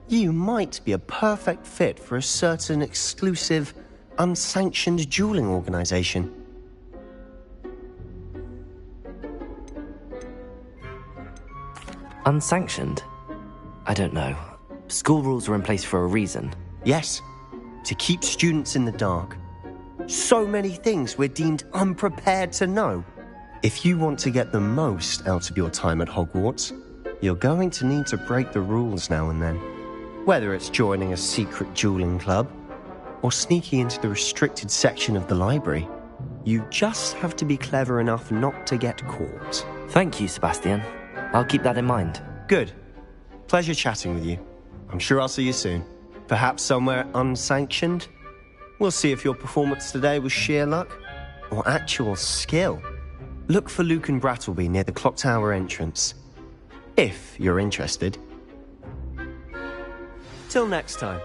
you might be a perfect fit for a certain exclusive, unsanctioned dueling organization. Unsanctioned? I don't know. School rules are in place for a reason. Yes, to keep students in the dark. So many things we're deemed unprepared to know. If you want to get the most out of your time at Hogwarts, you're going to need to break the rules now and then. Whether it's joining a secret dueling club, or sneaking into the restricted section of the library, you just have to be clever enough not to get caught. Thank you, Sebastian. I'll keep that in mind. Good. Pleasure chatting with you. I'm sure I'll see you soon. Perhaps somewhere unsanctioned? We'll see if your performance today was sheer luck or actual skill. Look for Luke and Brattleby near the clock tower entrance. If you're interested. Till next time.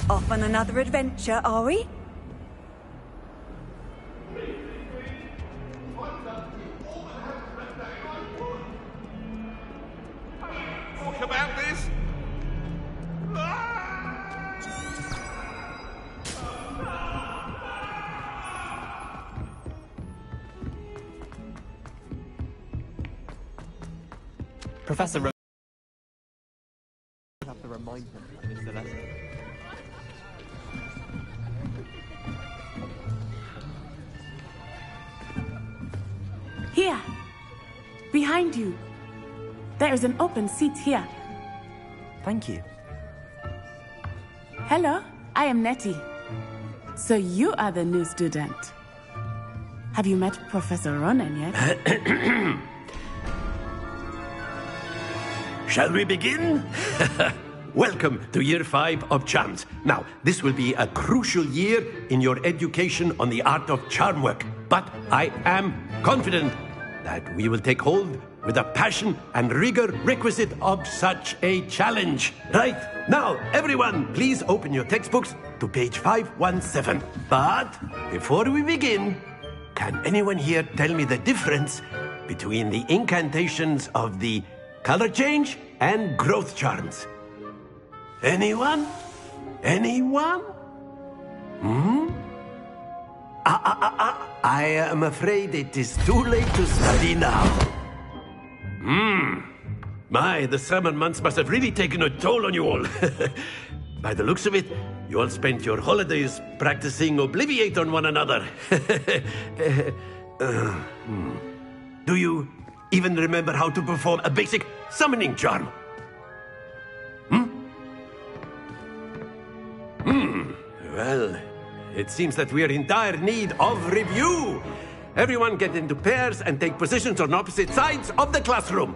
Off on another adventure, are we? Talk about this? Professor Ro- have to remind him I missed the lesson. Here. Behind you. There is an open seat here. Thank you. Hello, I am Nettie. So you are the new student. Have you met Professor Ronan yet? Shall we begin? Welcome to Year 5 of Charms. Now, this will be a crucial year in your education on the art of charm work. But I am confident that we will take hold with the passion and rigor requisite of such a challenge. Right, now, everyone, please open your textbooks to page 517. But before we begin, can anyone here tell me the difference between the incantations of the color change and growth charms? Anyone? Anyone? I am afraid it is too late to study now. My, the summer months must have really taken a toll on you all. By the looks of it, you all spent your holidays practicing Obliviate on one another. Do you even remember how to perform a basic summoning charm? Well, it seems that we are in dire need of review. Everyone get into pairs and take positions on opposite sides of the classroom.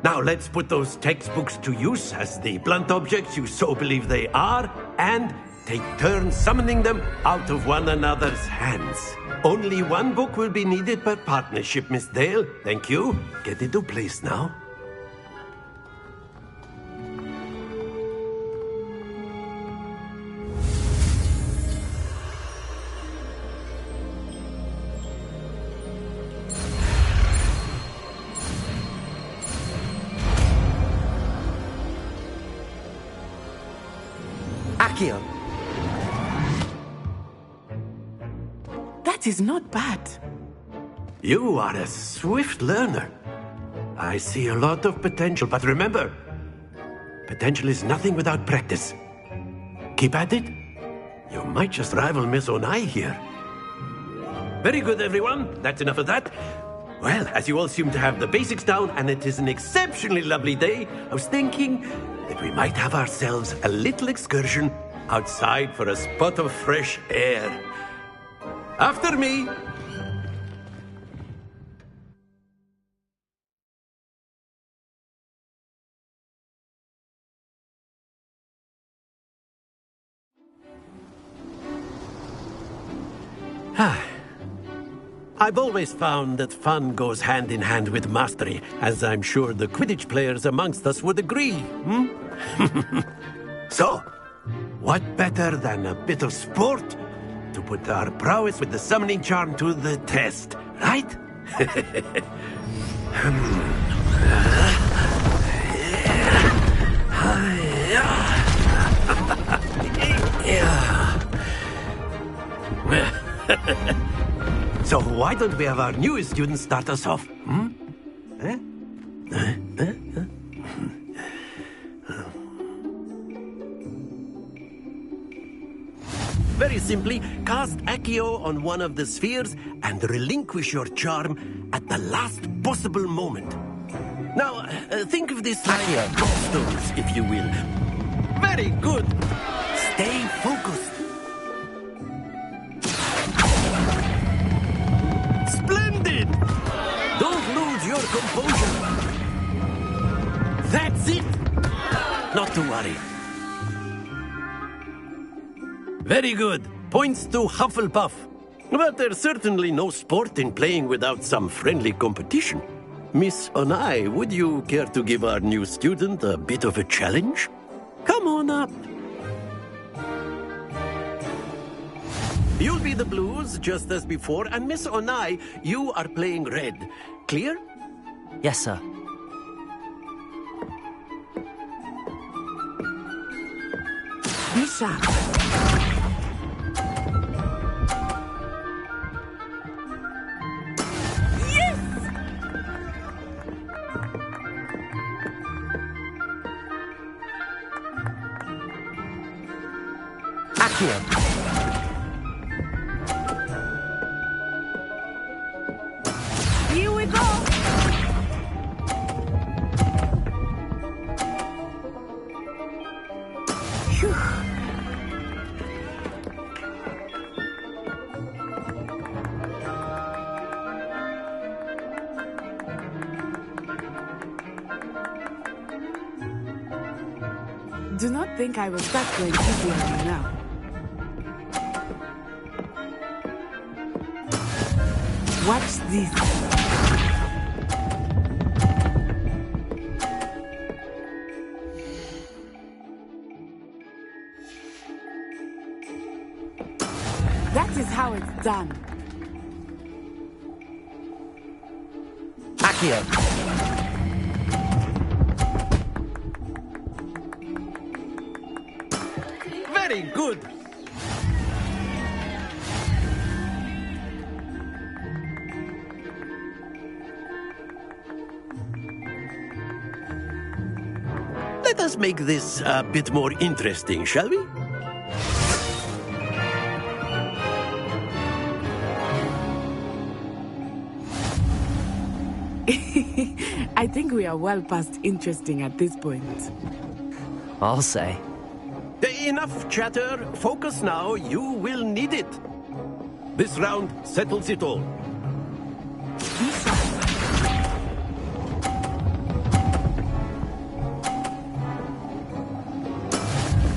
Now let's put those textbooks to use as the blunt objects you so believe they are, and take turns summoning them out of one another's hands. Only one book will be needed per partnership, Miss Dale. Thank you. Get into place now. Accio. That is not bad. You are a swift learner. I see a lot of potential, but remember, potential is nothing without practice. Keep at it. You might just rival Miss Onai here. Very good, everyone. That's enough of that. Well, as you all seem to have the basics down, and it is an exceptionally lovely day, I was thinking that we might have ourselves a little excursion outside for a spot of fresh air. After me. I've always found that fun goes hand in hand with mastery, as I'm sure the Quidditch players amongst us would agree. So, what better than a bit of sport to put our prowess with the summoning charm to the test, right? So why don't we have our newest student start us off? Very simply, cast Accio on one of the spheres and relinquish your charm at the last possible moment. Now, think of this like gobstones, if you will. Very good. Stay focused. Splendid! Don't lose your composure. That's it. Not to worry. Very good. Points to Hufflepuff. But there's certainly no sport in playing without some friendly competition. Miss Onai, would you care to give our new student a bit of a challenge? Come on up. You'll be the blues, just as before, and Miss Onai, you are playing red. Clear? Yes, sir. Be sharp. Accio. Here we go. Phew. Do not think I will start going easy on you now. Watch this. That is how it's done. Accio. Very good. Let us make this a bit more interesting, shall we? I think we are well past interesting at this point. I'll say. Enough chatter. Focus now. You will need it. This round settles it all.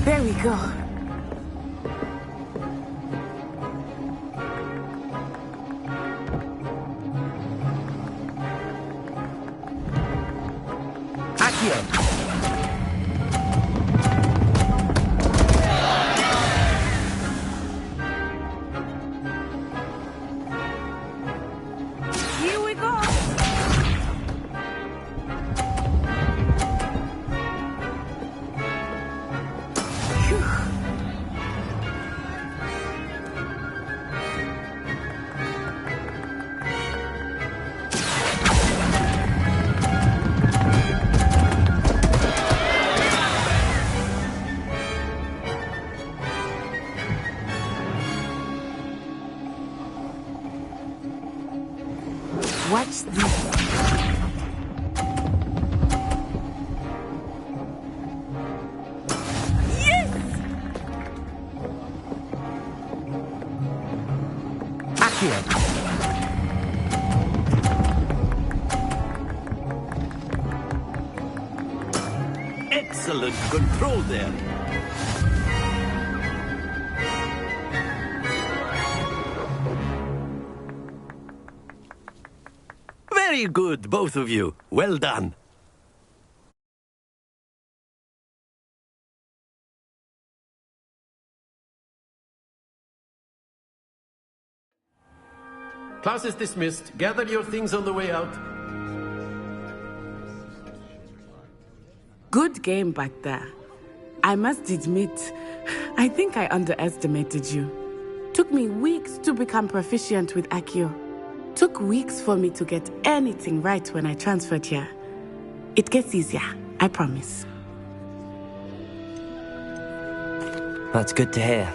There we go. Accio. Here we go. Watch this. Yes! Accio. Excellent control there. Very good, both of you. Well done. Class is dismissed. Gather your things on the way out. Good game back there. I must admit, I think I underestimated you. Took me weeks to become proficient with Accio. Took weeks for me to get anything right when I transferred here. It gets easier, I promise. That's good to hear.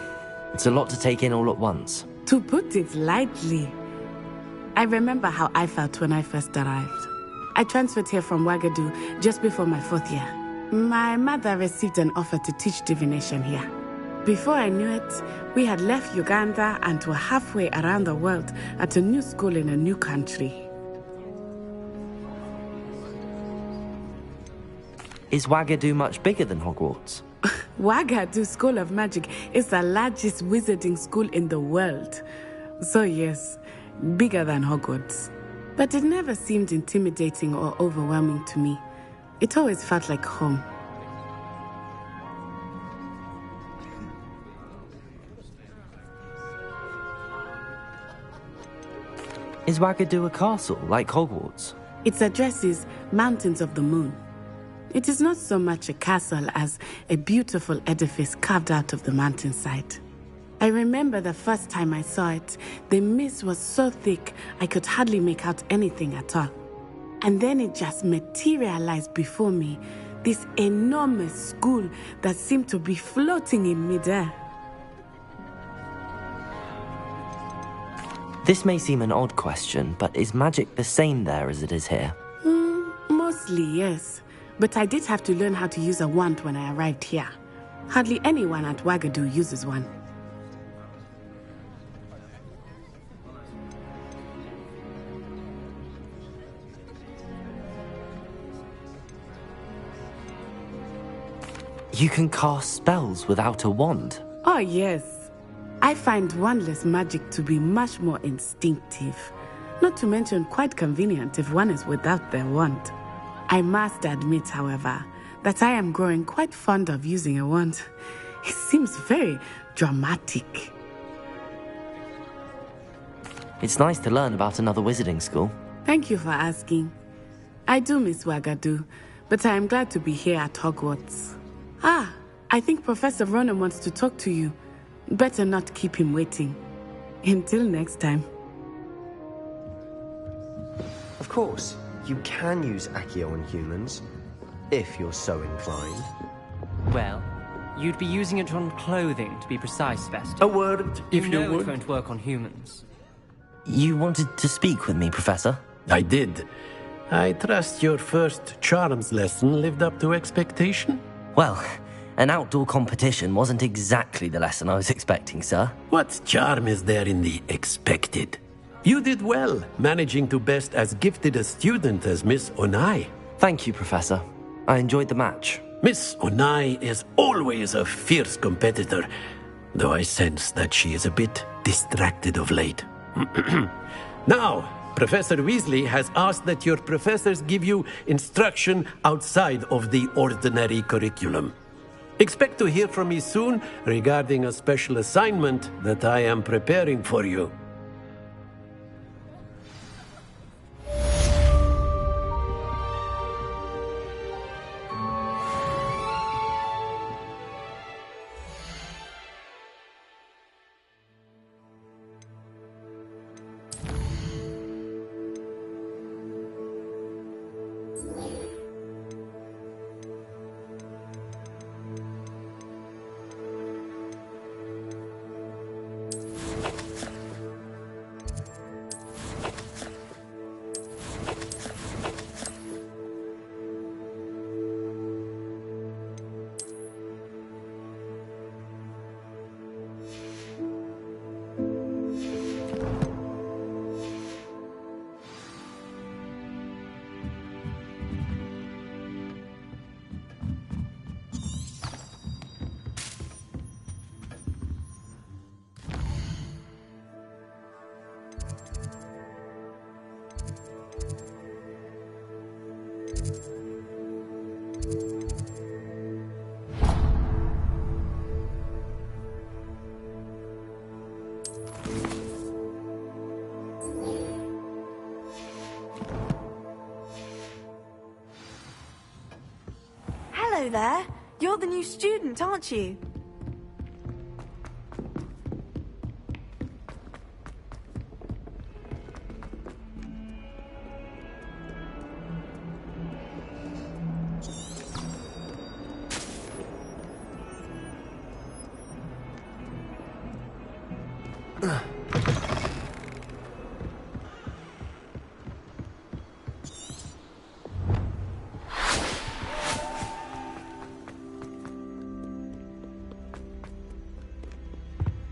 It's a lot to take in all at once. To put it lightly, I remember how I felt when I first arrived. I transferred here from Ouagadougou just before my 4th year. My mother received an offer to teach divination here. Before I knew it, we had left Uganda and were halfway around the world at a new school in a new country. Is Ouagadougou much bigger than Hogwarts? Ouagadougou School of Magic is the largest wizarding school in the world. So yes, bigger than Hogwarts. But it never seemed intimidating or overwhelming to me. It always felt like home. Is Wagadu a castle, like Hogwarts? Its address is Mountains of the Moon. It is not so much a castle as a beautiful edifice carved out of the mountainside. I remember the first time I saw it, the mist was so thick I could hardly make out anything at all. And then it just materialized before me, this enormous school that seemed to be floating in midair. This may seem an odd question, but is magic the same there as it is here? Mostly, yes. But I did have to learn how to use a wand when I arrived here. Hardly anyone at Wagadu uses one. You can cast spells without a wand? Oh, yes. I find wandless magic to be much more instinctive. Not to mention quite convenient if one is without their wand. I must admit, however, that I am growing quite fond of using a wand. It seems very dramatic. It's nice to learn about another wizarding school. Thank you for asking. I do miss Wagadu, but I am glad to be here at Hogwarts. Ah, I think Professor Ronan wants to talk to you. Better not keep him waiting. Until next time. Of course, you can use Accio on humans, if you're so inclined. Well, you'd be using it on clothing, to be precise, Vesta. A word, if you would. It won't work on humans. You wanted to speak with me, Professor? I did. I trust your first charms lesson lived up to expectation? Well, an outdoor competition wasn't exactly the lesson I was expecting, sir. What charm is there in the expected? You did well, managing to best as gifted a student as Miss Onai. Thank you, Professor. I enjoyed the match. Miss Onai is always a fierce competitor, though I sense that she is a bit distracted of late. Now, Professor Weasley has asked that your professors give you instruction outside of the ordinary curriculum. Expect to hear from me soon regarding a special assignment that I am preparing for you. Hello there. You're the new student, aren't you?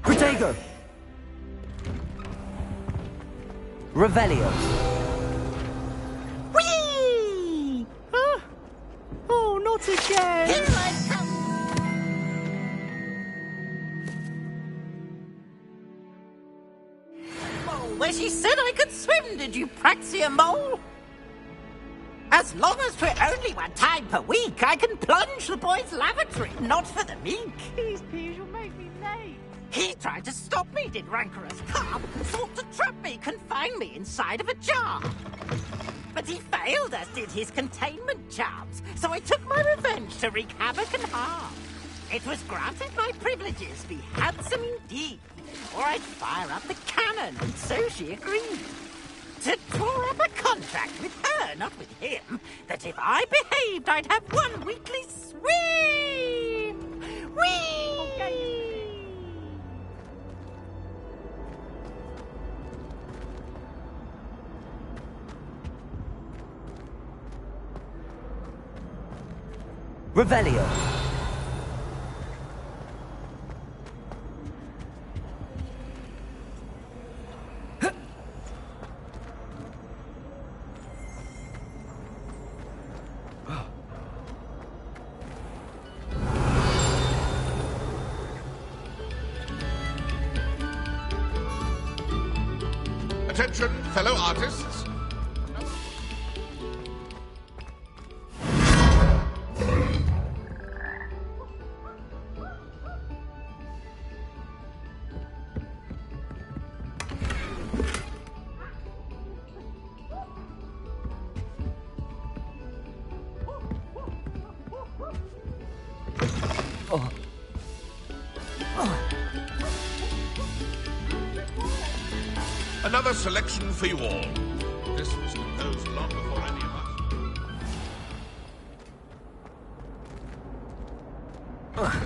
Protego! Revelio! Whee! Ah! Oh, not again! Here I come! Oh, where she said I could swim, did you, Praxia Mole? As long as 'twere only one time per week, I can plunge the boys' lavatory, not for the meek. Please, you'll make me late. He tried to stop me, did rancorous carp. Sought to trap me, confine me inside of a jar. But he failed, as did his containment charms. So I took my revenge to wreak havoc and harm. It was granted my privileges be handsome indeed, or I'd fire up the cannon, and so she agreed. To draw up a contract with her, not with him, that if I behaved, I'd have one weekly swim! Whee! Okay. Revelio. Attention, fellow artists. Another selection for you all. This was composed long before any of us.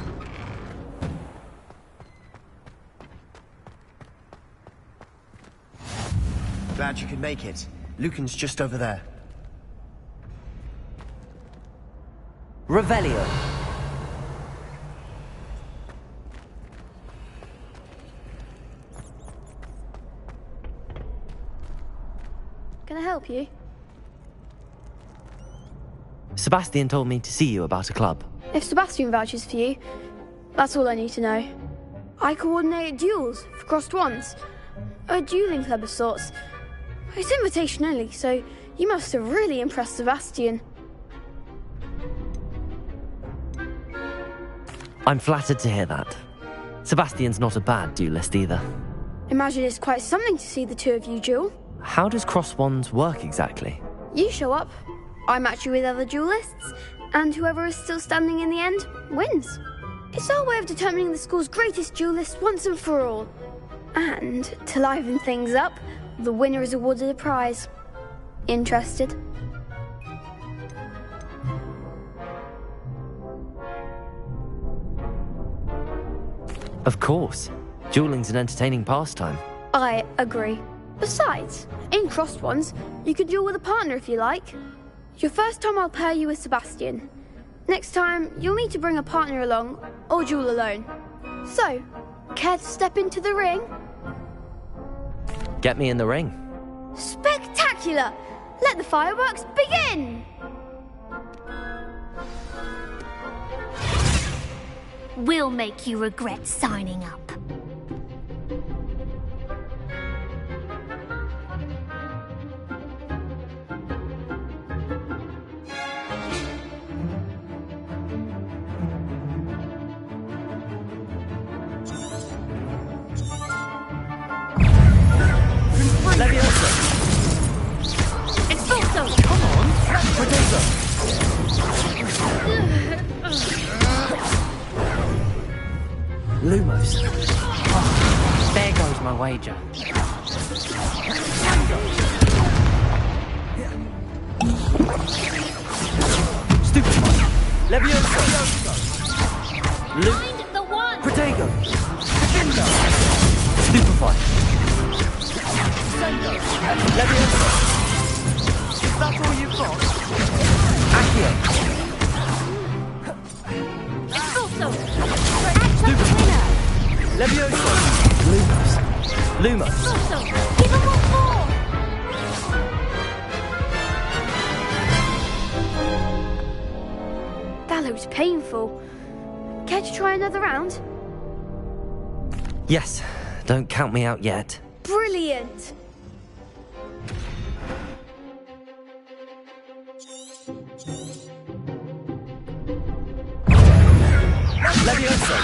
Glad you could make it. Lucan's just over there. Revelio. Can I help you? Sebastian told me to see you about a club. If Sebastian vouches for you, that's all I need to know. I coordinate duels for crossed wands. A dueling club of sorts. It's invitation only, so you must have really impressed Sebastian. I'm flattered to hear that. Sebastian's not a bad duelist either. Imagine it's quite something to see the two of you duel. How does cross wands work exactly? You show up, I match you with other duelists, and whoever is still standing in the end wins. It's our way of determining the school's greatest duelist once and for all. And to liven things up, the winner is awarded a prize. Interested? Of course. Dueling's an entertaining pastime. I agree. Besides, in crossed ones, you can duel with a partner if you like. Your first time I'll pair you with Sebastian. Next time, you'll need to bring a partner along, or duel alone. So, care to step into the ring? Get me in the ring. Spectacular! Let the fireworks begin! We'll make you regret signing up. Expulso! Come on! Potato! Lumos. Oh, there goes my wager. Stupefy. Levioso. Find the one! Protego. Stupefy. Levioso. Is that all you've got? Accio. Expulso! Stupefy. Levioso. Lumos. Lumos. Expulso! Give him what for! That looks painful. Care to try another round? Yes. Don't count me out yet. Brilliant! Levioso.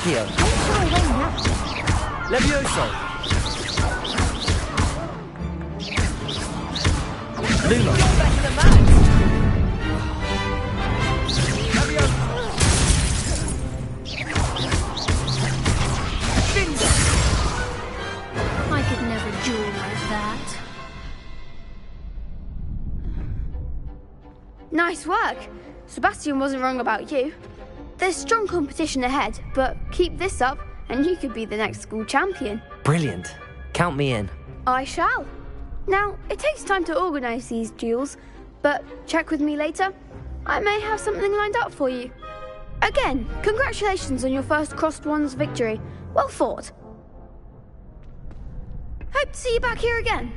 Accio. Levioso. Lumo. I could never duel like that. Nice work. Sebastian wasn't wrong about you. There's strong competition ahead, but keep this up and you could be the next school champion. Brilliant. Count me in. I shall. Now, it takes time to organise these duels, but check with me later. I may have something lined up for you. Again, congratulations on your first Crossed Wands victory. Well fought. Hope to see you back here again.